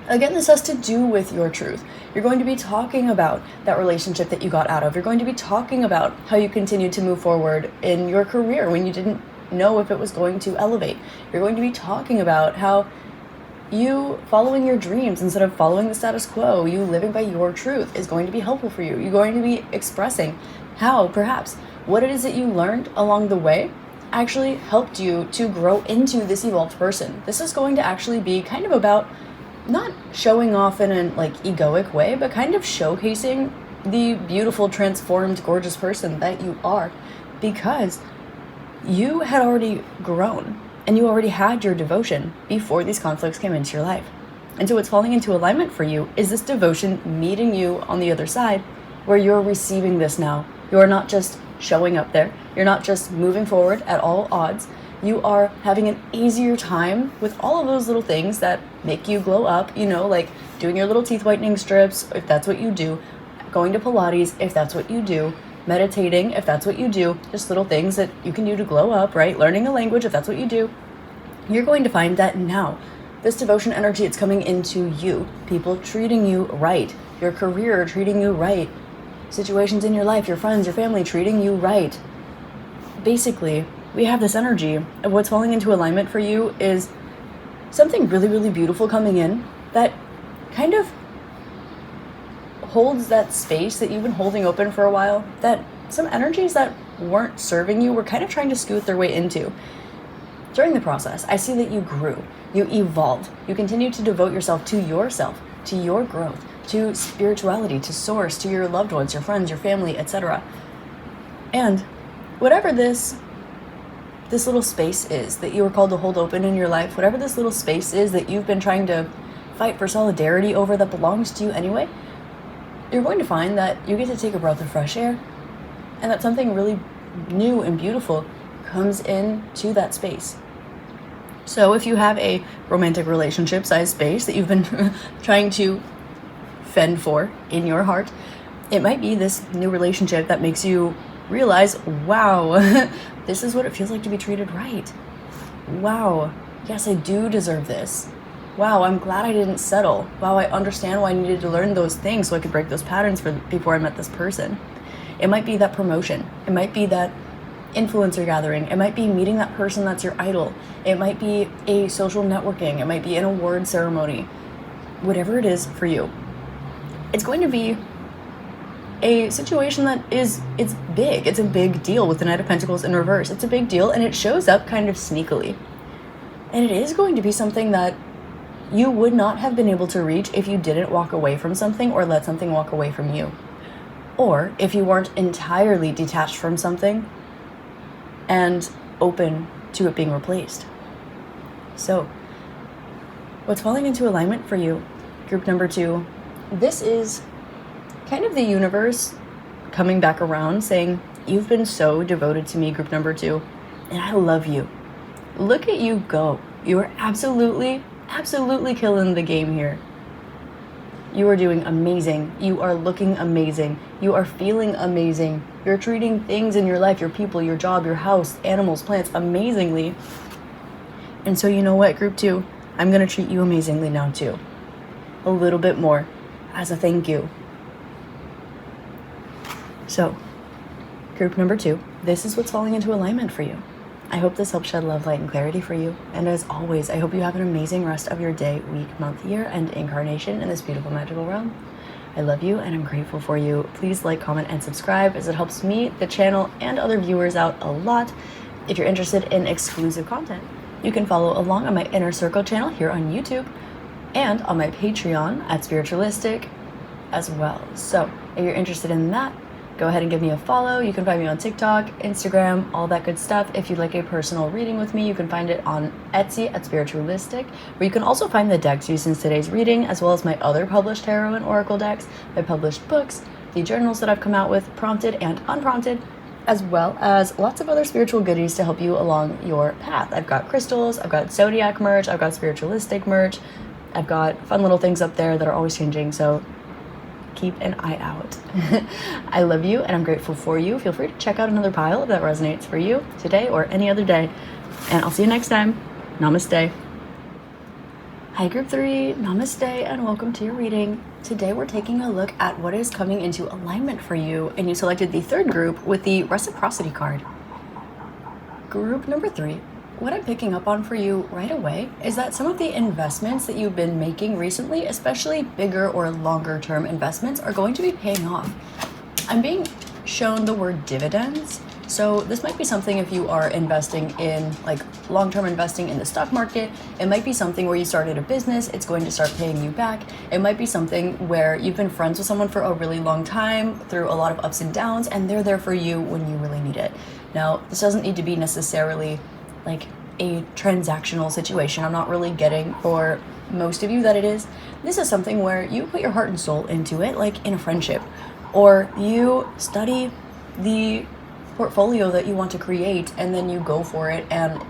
S1: Again, this has to do with your truth. You're going to be talking about that relationship that you got out of. You're going to be talking about how you continued to move forward in your career when you didn't know if it was going to elevate. You're going to be talking about how you following your dreams instead of following the status quo, you living by your truth, is going to be helpful for you. You're going to be expressing how perhaps what it is that you learned along the way actually helped you to grow into this evolved person. This is going to actually be kind of about not showing off in an egoic way, but kind of showcasing the beautiful, transformed, gorgeous person that you are, because you had already grown and you already had your devotion before these conflicts came into your life. And so what's falling into alignment for you is this devotion meeting you on the other side, where you're receiving this now. You're not just showing up there. You're not just moving forward at all odds. You are having an easier time with all of those little things that make you glow up, like doing your little teeth whitening strips, if that's what you do, going to Pilates, if that's what you do, meditating, if that's what you do, just little things that you can do to glow up, right? Learning a language, if that's what you do. you're going to find that now this devotion energy, it's coming into you. People treating you right. Your career treating you right. Situations in your life, your friends, your family treating you right. Basically, we have this energy of what's falling into alignment for you is something really, really beautiful coming in that kind of holds that space that you've been holding open for a while, that some energies that weren't serving you were kind of trying to scoot their way into. During the process, I see that you grew, you evolved, you continued to devote yourself, to your growth, to spirituality, to source, to your loved ones, your friends, your family, etc. And whatever this little space is that you were called to hold open in your life, whatever this little space is that you've been trying to fight for solidarity over that belongs to you anyway, you're going to find that you get to take a breath of fresh air and that something really new and beautiful comes into that space. So if you have a romantic relationship size space that you've been trying to fend for in your heart, it might be this new relationship that makes you realize, wow, this is what it feels like to be treated right. Wow, yes, I do deserve this. Wow, I'm glad I didn't settle. Wow, I understand why I needed to learn those things so I could break those patterns before I met this person. It might be that promotion. It might be that influencer gathering. It might be meeting that person that's your idol. It might be a social networking. It might be an award ceremony. Whatever it is for you, it's going to be a situation that it's big. It's a big deal with the Knight of Pentacles in reverse. It's a big deal and it shows up kind of sneakily. And it is going to be something that you would not have been able to reach if you didn't walk away from something or let something walk away from you. Or if you weren't entirely detached from something and open to it being replaced. So, what's falling into alignment for you, group number 2, this is kind of the universe coming back around saying, you've been so devoted to me, group number 2, and I love you. Look at you go. You are absolutely killing the game here. You are doing amazing. You are looking amazing. You are feeling amazing. You're treating things in your life, your people, your job, your house, animals, plants, amazingly. And so you know what, group 2, I'm going to treat you amazingly now too. A little bit more as a thank you. So, group number 2, this is what's falling into alignment for you. I hope this helps shed love, light, and clarity for you. And as always, I hope you have an amazing rest of your day, week, month, year, and incarnation in this beautiful magical realm. I love you and I'm grateful for you. Please like, comment, and subscribe as it helps me, the channel, and other viewers out a lot. If you're interested in exclusive content, you can follow along on my Inner Circle channel here on YouTube and on my Patreon at Spiritualistic as well. So if you're interested in that, go ahead and give me a follow. You can find me on TikTok, Instagram, all that good stuff. If you'd like a personal reading with me, you can find it on Etsy at Spiritualistic, where you can also find the decks used in today's reading, as well as my other published tarot and oracle decks, my published books, the journals that I've come out with, prompted and unprompted, as well as lots of other spiritual goodies to help you along your path. I've got crystals, I've got zodiac merch, I've got spiritualistic merch, I've got fun little things up there that are always changing, so keep an eye out. I love you and I'm grateful for you. Feel free to check out another pile if that resonates for you today or any other day. And I'll see you next time. Namaste. Hi group 3, namaste and welcome to your reading. Today we're taking a look at what is coming into alignment for you, and you selected the third group with the Reciprocity card. Group number 3. What I'm picking up on for you right away is that some of the investments that you've been making recently, especially bigger or longer term investments, are going to be paying off. I'm being shown the word dividends. So this might be something if you are investing in like long-term investing in the stock market. It might be something where you started a business, it's going to start paying you back. It might be something where you've been friends with someone for a really long time through a lot of ups and downs, and they're there for you when you really need it. Now, this doesn't need to be necessarily like a transactional situation. I'm not really getting for most of you that it is. This is something where you put your heart and soul into it, like in a friendship, or you study the portfolio that you want to create and then you go for it and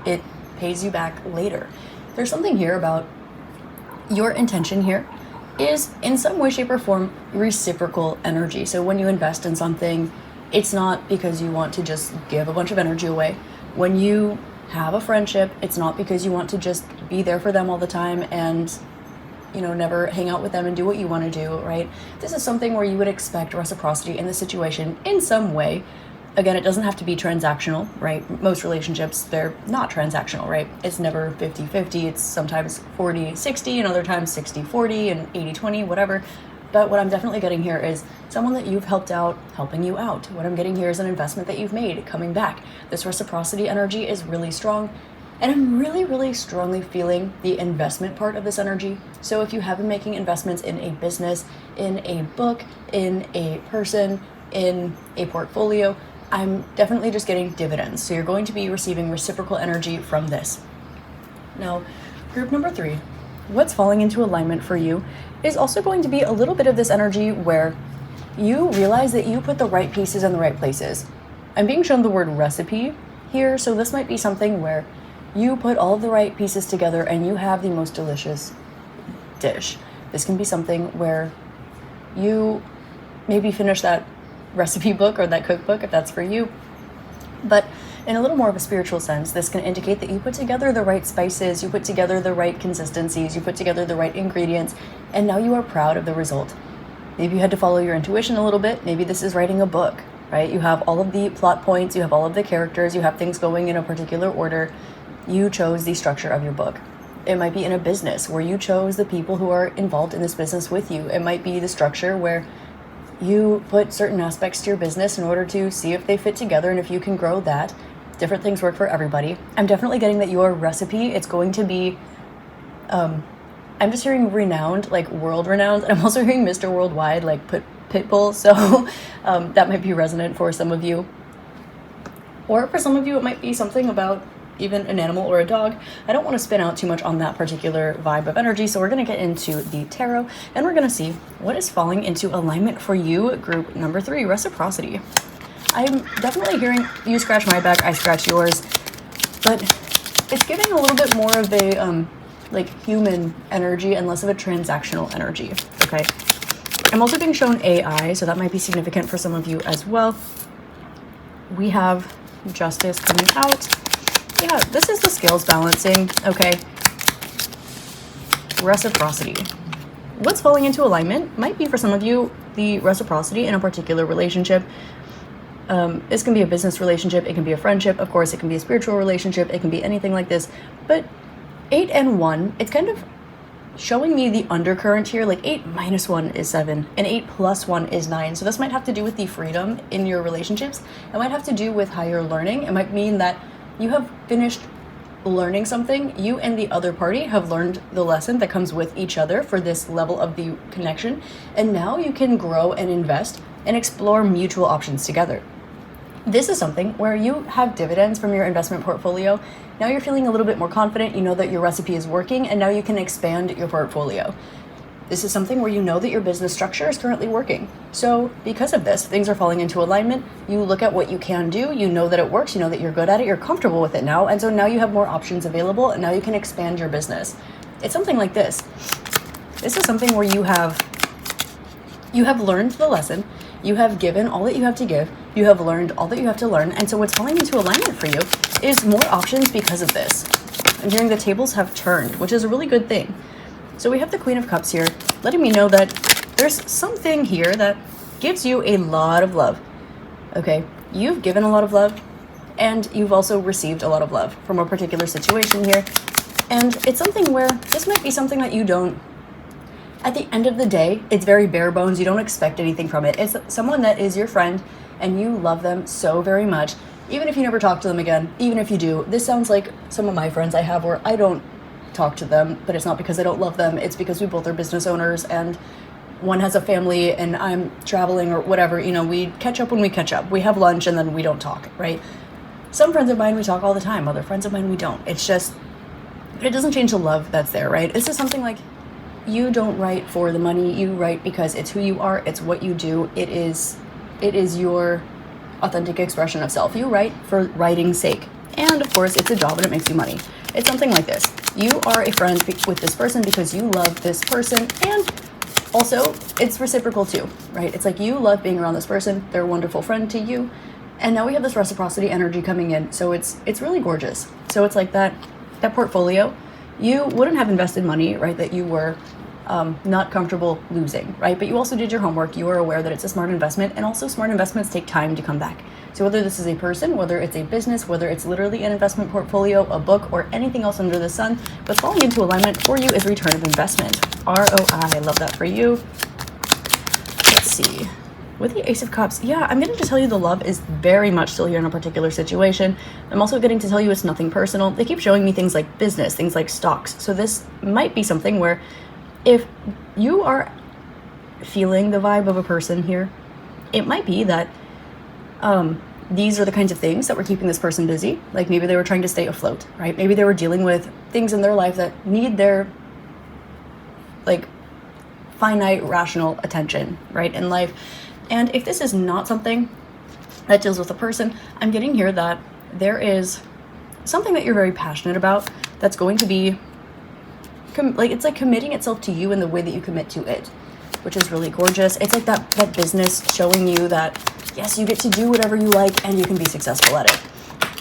S1: it pays you back later. There's something here about your intention here is in some way, shape, or form reciprocal energy. So when you invest in something, it's not because you want to just give a bunch of energy away. When you have a friendship. It's not because you want to just be there for them all the time and, you know, never hang out with them and do what you want to do, right? This is something where you would expect reciprocity in the situation in some way. Again, it doesn't have to be transactional, right? Most relationships, they're not transactional, right? It's never 50-50. It's sometimes 40-60 and other times 60-40 and 80-20, whatever. But what I'm definitely getting here is someone that you've helped out, helping you out. What I'm getting here is an investment that you've made coming back. This reciprocity energy is really strong. And I'm really, really strongly feeling the investment part of this energy. So if you have been making investments in a business, in a book, in a person, in a portfolio, I'm definitely just getting dividends. So you're going to be receiving reciprocal energy from this. Now, group number 3, what's falling into alignment for you is also going to be a little bit of this energy where you realize that you put the right pieces in the right places. I'm being shown the word recipe here, so this might be something where you put all of the right pieces together and you have the most delicious dish. This can be something where you maybe finish that recipe book or that cookbook if that's for you. But in a little more of a spiritual sense, this can indicate that you put together the right spices, you put together the right consistencies, you put together the right ingredients, and now you are proud of the result. Maybe you had to follow your intuition a little bit. Maybe this is writing a book, right? You have all of the plot points, you have all of the characters, you have things going in a particular order. You chose the structure of your book. It might be in a business where you chose the people who are involved in this business with you. It might be the structure where you put certain aspects to your business in order to see if they fit together and if you can grow that. Different things work for everybody. I'm definitely getting that your recipe, it's going to be, I'm just hearing renowned, like world renowned, and I'm also hearing Mr. Worldwide, like Pitbull, so that might be resonant for some of you. Or for some of you, it might be something about even an animal or a dog. I don't want to spin out too much on that particular vibe of energy, so we're going to get into the tarot and we're going to see what is falling into alignment for you, group number 3, reciprocity. I'm definitely hearing you scratch my back, I scratch yours, but it's giving a little bit more of a like human energy and less of a transactional energy. Okay, I'm also being shown AI, so that might be significant for some of you as well. We have justice coming out. Yeah, this is the scales balancing, okay? Reciprocity. What's falling into alignment might be for some of you the reciprocity in a particular relationship. This can be a business relationship, it can be a friendship, of course, it can be a spiritual relationship, it can be anything like this. But 8 and 1, it's kind of showing me the undercurrent here. Like 8 minus 1 is 7 and 8 plus 1 is 9. So this might have to do with the freedom in your relationships. It might have to do with higher learning. It might mean that you have finished learning something. You and the other party have learned the lesson that comes with each other for this level of the connection. And now you can grow and invest and explore mutual options together. This is something where you have dividends from your investment portfolio. Now you're feeling a little bit more confident. You know that your recipe is working and now you can expand your portfolio. This is something where you know that your business structure is currently working. So because of this, things are falling into alignment. You look at what you can do. You know that it works. You know that you're good at it. You're comfortable with it now. And so now you have more options available and now you can expand your business. It's something like this. This is something where you have learned the lesson. You have given all that you have to give. You have learned all that you have to learn. And so what's falling into alignment for you is more options because of this. I'm hearing the tables have turned, which is a really good thing. So we have the Queen of Cups here, letting me know that there's something here that gives you a lot of love. Okay, you've given a lot of love, and you've also received a lot of love from a particular situation here. And it's something where this might be something that you don't, at the end of the day, it's very bare bones. You don't expect anything from it. It's someone that is your friend, and you love them so very much. Even if you never talk to them again, even if you do, this sounds like some of my friends I have where I don't talk to them, but it's not because I don't love them. It's because we both are business owners and one has a family and I'm traveling or whatever. You know, we catch up when we catch up. We have lunch and then we don't talk, right? Some friends of mine, we talk all the time. Other friends of mine, we don't. It's just, it doesn't change the love that's there, right? This is something like you don't write for the money. You write because it's who you are. It's what you do. It is your authentic expression of self. You write for writing's sake. And of course, it's a job and it makes you money. It's something like this. You are a friend with this person because you love this person, and also it's reciprocal too, right? It's like you love being around this person. They're a wonderful friend to you. And now we have this reciprocity energy coming in. So it's really gorgeous. So it's like that portfolio, you wouldn't have invested money, right, that you were not comfortable losing, right? But you also did your homework. You are aware that it's a smart investment, and also smart investments take time to come back. So whether this is a person, whether it's a business, whether it's literally an investment portfolio, a book, or anything else under the sun, what's falling into alignment for you is return of investment. ROI, I love that for you. Let's see. With the Ace of Cups, yeah, I'm getting to tell you the love is very much still here in a particular situation. I'm also getting to tell you it's nothing personal. They keep showing me things like business, things like stocks. So this might be something where if you are feeling the vibe of a person here, it might be that these are the kinds of things that were keeping this person busy. Like maybe they were trying to stay afloat, right? Maybe they were dealing with things in their life that need their like finite rational attention, right, in life. And if this is not something that deals with a person, I'm getting here that there is something that you're very passionate about that's going to be it's like committing itself to you in the way that you commit to it, which is really gorgeous. It's like that business showing you that, yes, you get to do whatever you like and you can be successful at it.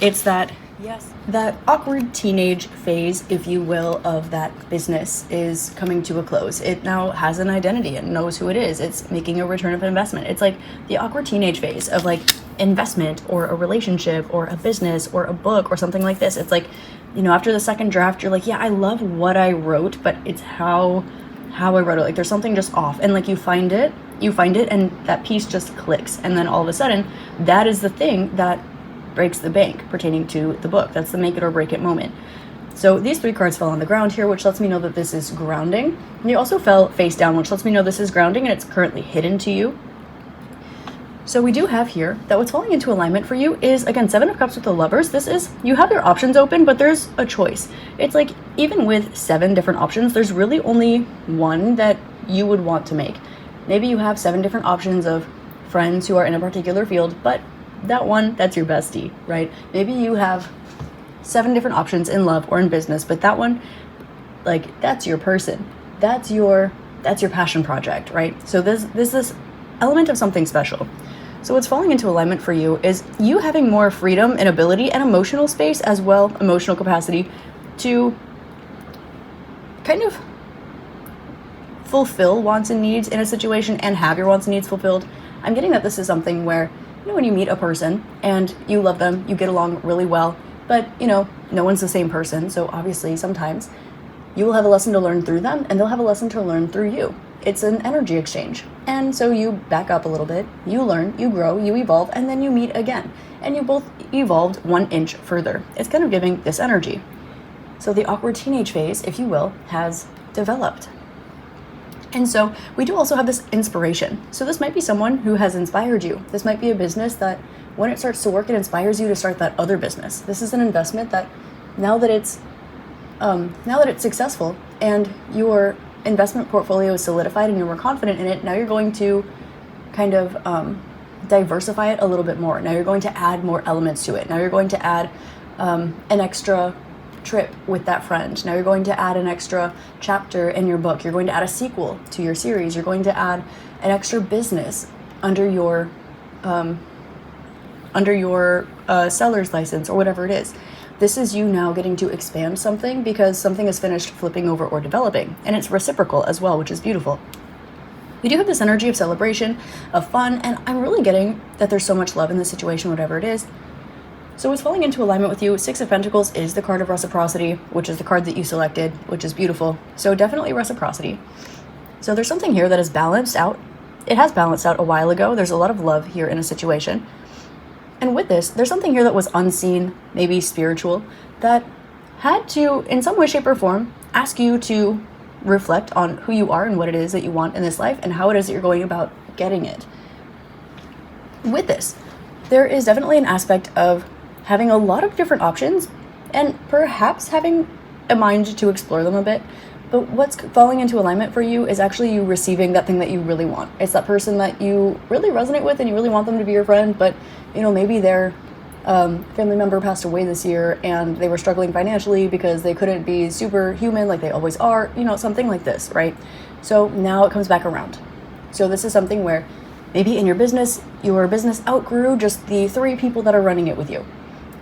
S1: It's that, yes, that awkward teenage phase, if you will, of that business is coming to a close. It now has an identity and knows who it is. It's making a return of investment. It's like the awkward teenage phase of like investment or a relationship or a business or a book or something like this. It's like, you know, after the second draft, you're like, yeah, I love what I wrote, but it's how I wrote it. Like there's something just off. And like you find it and that piece just clicks. And then all of a sudden, that is the thing that breaks the bank pertaining to the book. That's the make it or break it moment. So these 3 cards fell on the ground here, which lets me know that this is grounding. And they also fell face down, which lets me know this is grounding and it's currently hidden to you. So we do have here that what's falling into alignment for you is, again, 7 of Cups with the Lovers. This is, you have your options open, but there's a choice. It's like, even with 7 different options, there's really only one that you would want to make. Maybe you have 7 different options of friends who are in a particular field, but that one, that's your bestie, right? Maybe you have 7 different options in love or in business, but that one, like, that's your person. That's your passion project, right? So there's this element of something special. So what's falling into alignment for you is you having more freedom and ability and emotional space as well, emotional capacity to kind of fulfill wants and needs in a situation and have your wants and needs fulfilled. I'm getting that this is something where, you know, when you meet a person and you love them, you get along really well, but, you know, no one's the same person. So obviously sometimes you will have a lesson to learn through them and they'll have a lesson to learn through you. It's an energy exchange. And so you back up a little bit, you learn, you grow, you evolve, and then you meet again. And you both evolved 1 inch further. It's kind of giving this energy. So the awkward teenage phase, if you will, has developed. And so we do also have this inspiration. So this might be someone who has inspired you. This might be a business that when it starts to work, it inspires you to start that other business. This is an investment that now that it's successful and your investment portfolio is solidified and you're more confident in it, now you're going to kind of diversify it a little bit more. Now you're going to add more elements to it. Now you're going to add an extra trip with that friend. Now you're going to add an extra chapter in your book. You're going to add a sequel to your series. You're going to add an extra business under your seller's license or whatever it is. This is you now getting to expand something because something is finished flipping over or developing. And it's reciprocal as well, which is beautiful. We do have this energy of celebration, of fun, and I'm really getting that there's so much love in this situation, whatever it is. So what's falling into alignment with you, 6 of Pentacles is the card of reciprocity, which is the card that you selected, which is beautiful. So definitely reciprocity. So there's something here that is balanced out. It has balanced out a while ago. There's a lot of love here in a situation. And with this, there's something here that was unseen, maybe spiritual, that had to, in some way, shape, or form, ask you to reflect on who you are and what it is that you want in this life and how it is that you're going about getting it. With this, there is definitely an aspect of having a lot of different options and perhaps having a mind to explore them a bit. But what's falling into alignment for you is actually you receiving that thing that you really want. It's that person that you really resonate with and you really want them to be your friend, but you know, maybe their family member passed away this year and they were struggling financially because they couldn't be superhuman like they always are, you know, something like this, right? So now it comes back around. So this is something where Maybe in your business outgrew just the 3 people that are running it with you,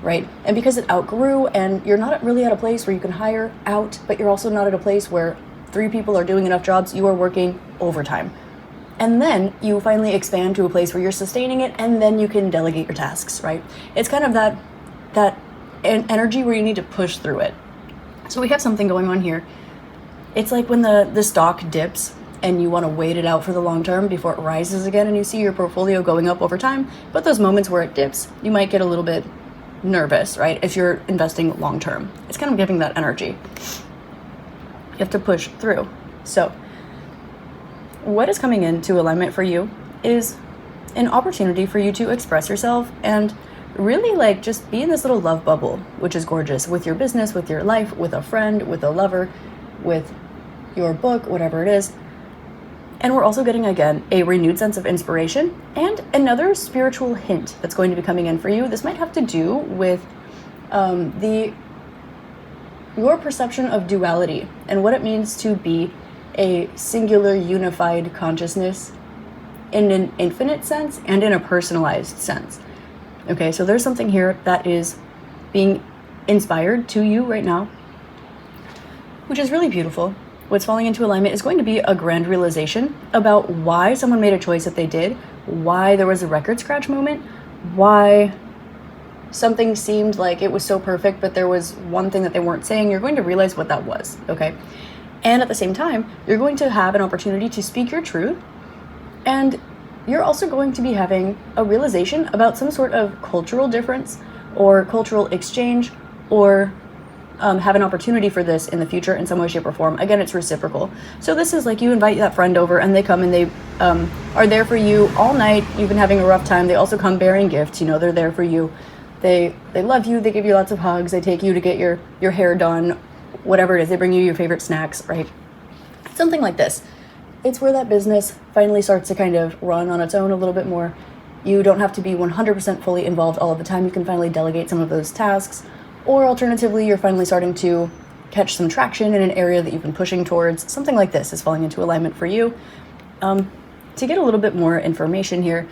S1: right? And because it outgrew and you're not really at a place where you can hire out, but you're also not at a place where 3 people are doing enough jobs, you are working overtime. And then you finally expand to a place where you're sustaining it, and then you can delegate your tasks, right? It's kind of that energy where you need to push through it. So we have something going on here. It's like when the stock dips and you want to wait it out for the long term before it rises again, and you see your portfolio going up over time. But those moments where it dips, you might get a little bit nervous, right? If you're investing long term, it's kind of giving that energy. You have to push through. So what is coming into alignment for you is an opportunity for you to express yourself and really like just be in this little love bubble, which is gorgeous, with your business, with your life, with a friend, with a lover, with your book, whatever it is. And we're also getting, again, a renewed sense of inspiration and another spiritual hint that's going to be coming in for you. This might have to do with your perception of duality and what it means to be a singular, unified consciousness in an infinite sense and in a personalized sense. Okay, so there's something here that is being inspired to you right now, which is really beautiful. What's falling into alignment is going to be a grand realization about why someone made a choice that they did, why there was a record scratch moment, why something seemed like it was so perfect, but there was one thing that they weren't saying. You're going to realize what that was, okay? And at the same time, you're going to have an opportunity to speak your truth, and you're also going to be having a realization about some sort of cultural difference or cultural exchange, or have an opportunity for this in the future in some way, shape, or form. Again, it's reciprocal. So this is like you invite that friend over and they come and they are there for you all night. You've been having a rough time. They also come bearing gifts. You know, they're there for you. They love you. They give you lots of hugs. They take you to get your hair done, whatever it is. They bring you your favorite snacks, right? Something like this. It's where that business finally starts to kind of run on its own a little bit more. You don't have to be 100% fully involved all of the time. You can finally delegate some of those tasks. Or alternatively, you're finally starting to catch some traction in an area that you've been pushing towards. Something like this is falling into alignment for you. To get a little bit more information here,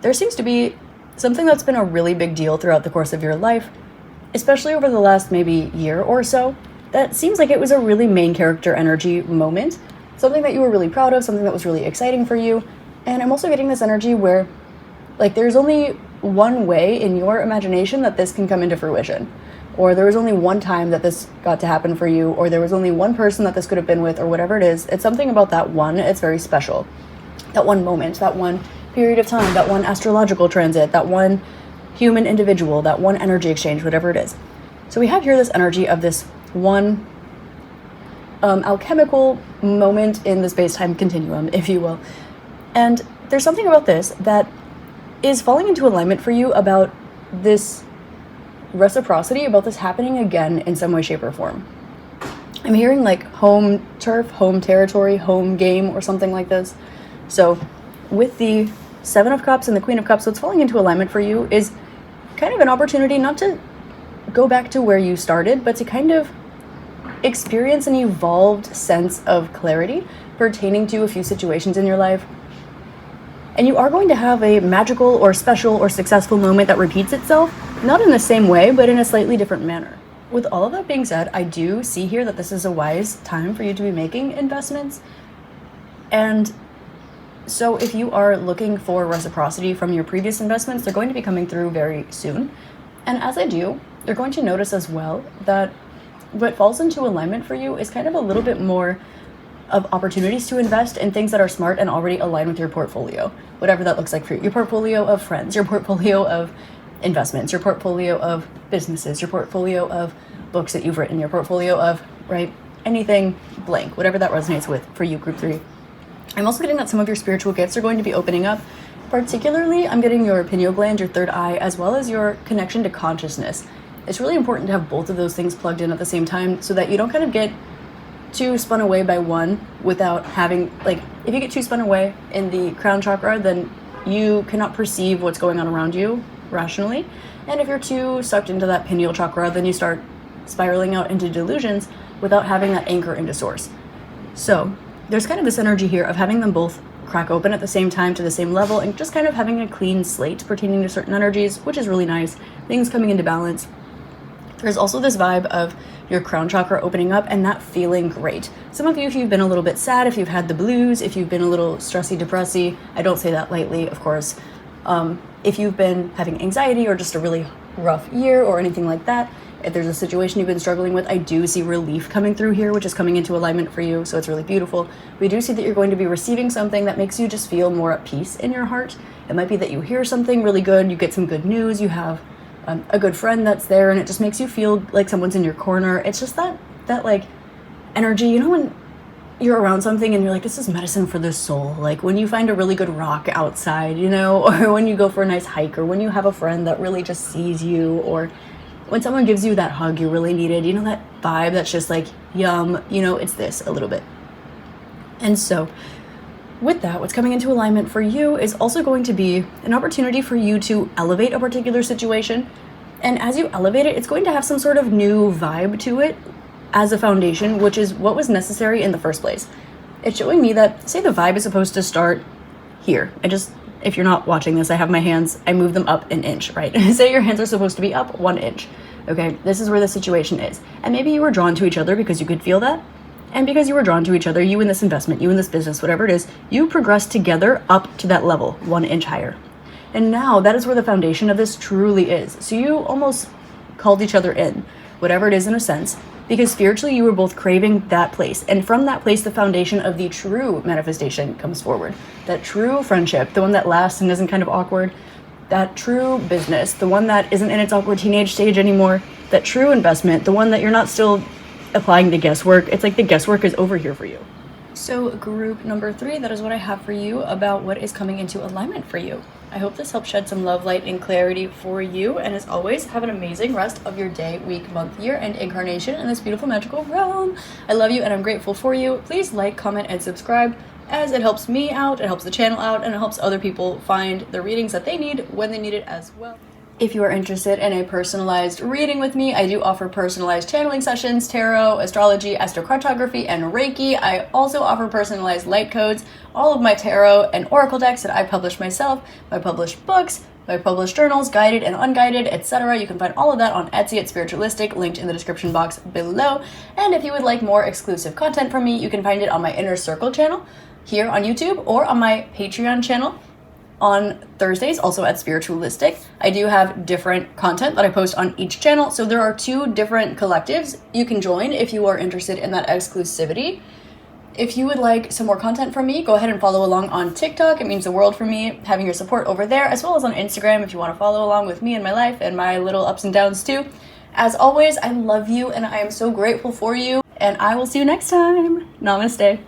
S1: there seems to be something that's been a really big deal throughout the course of your life, especially over the last maybe year or so, that seems like it was a really main character energy moment, something that you were really proud of, something that was really exciting for you. And I'm also getting this energy where, like, there's only one way in your imagination that this can come into fruition, or there was only one time that this got to happen for you, or there was only one person that this could have been with, or whatever it is. It's something about that one. It's very special. That one moment, that one period of time, that one astrological transit, that one human individual, that one energy exchange, whatever it is. So we have here this energy of this one alchemical moment in the space-time continuum, if you will. And there's something about this that is falling into alignment for you about this reciprocity, about this happening again in some way, shape, or form. I'm hearing like home turf, home territory, home game, or something like this. So with the 7 of Cups and the Queen of Cups, what's falling into alignment for you is kind of an opportunity not to go back to where you started, but to kind of experience an evolved sense of clarity pertaining to a few situations in your life. And you are going to have a magical or special or successful moment that repeats itself, not in the same way, but in a slightly different manner. With all of that being said, I do see here that this is a wise time for you to be making investments. And so if you are looking for reciprocity from your previous investments, they're going to be coming through very soon. And as I do, you're going to notice as well that what falls into alignment for you is kind of a little bit more of opportunities to invest in things that are smart and already align with your portfolio, whatever that looks like for you. Your portfolio of friends, your portfolio of investments, your portfolio of businesses, your portfolio of books that you've written, your portfolio of, right, anything blank, whatever that resonates with for you, group 3. I'm also getting that some of your spiritual gifts are going to be opening up. Particularly, I'm getting your pineal gland, your third eye, as well as your connection to consciousness. It's really important to have both of those things plugged in at the same time so that you don't kind of get too spun away by one without having, like, if you get too spun away in the crown chakra, then you cannot perceive what's going on around you rationally. And if you're too sucked into that pineal chakra, then you start spiraling out into delusions without having that anchor into source. So there's kind of this energy here of having them both crack open at the same time to the same level and just kind of having a clean slate pertaining to certain energies, which is really nice. Things coming into balance. There's also this vibe of your crown chakra opening up and that feeling great. Some of you, if you've been a little bit sad, if you've had the blues, if you've been a little stressy, depressy, I don't say that lightly, of course. If you've been having anxiety or just a really rough year or anything like that, if there's a situation you've been struggling with, I do see relief coming through here, which is coming into alignment for you, so it's really beautiful. We do see that you're going to be receiving something that makes you just feel more at peace in your heart. It might be that you hear something really good, you get some good news, you have a good friend that's there, and it just makes you feel like someone's in your corner. It's just that like energy, you know, when you're around something and you're like, this is medicine for the soul. Like when you find a really good rock outside, you know, or when you go for a nice hike, or when you have a friend that really just sees you, or when someone gives you that hug you really needed, you know, that vibe that's just like, yum, you know, it's this a little bit. And so with that, what's coming into alignment for you is also going to be an opportunity for you to elevate a particular situation. And as you elevate it, it's going to have some sort of new vibe to it as a foundation, which is what was necessary in the first place. It's showing me that, say the vibe is supposed to start here. If you're not watching this, I have my hands, I move them up an inch, right? Say your hands are supposed to be up 1 inch. Okay, this is where the situation is. And maybe you were drawn to each other because you could feel that. And because you were drawn to each other, you in this investment, you in this business, whatever it is, you progressed together up to that level, 1 inch higher. And now that is where the foundation of this truly is. So you almost called each other in, whatever it is in a sense, because spiritually you were both craving that place. And from that place, the foundation of the true manifestation comes forward. That true friendship, the one that lasts and isn't kind of awkward, that true business, the one that isn't in its awkward teenage stage anymore, that true investment, the one that you're not still applying the guesswork. It's like the guesswork is over here for you. So group number 3, that is what I have for you about what is coming into alignment for you. I hope this helps shed some love, light, and clarity for you. And as always, have an amazing rest of your day, week, month, year, and incarnation in this beautiful, magical realm. I love you and I'm grateful for you. Please like, comment, and subscribe, as it helps me out, it helps the channel out, and it helps other people find the readings that they need when they need it as well. If you are interested in a personalized reading with me, I do offer personalized channeling sessions, tarot, astrology, astrocartography, and Reiki. I also offer personalized light codes, all of my tarot and oracle decks that I publish myself, my published books, my published journals, guided and unguided, etc. You can find all of that on Etsy at Spiritualistic, linked in the description box below. And if you would like more exclusive content from me, you can find it on my Inner Circle channel here on YouTube or on my Patreon channel. On Thursdays, also at Spiritualistic, I do have different content that I post on each channel. So there are 2 different collectives you can join if you are interested in that exclusivity. If you would like some more content from me, go ahead and follow along on TikTok. It means the world for me having your support over there, as well as on Instagram if you want to follow along with me and my life and my little ups and downs too. As always, I love you and I am so grateful for you, and I will see you next time. Namaste.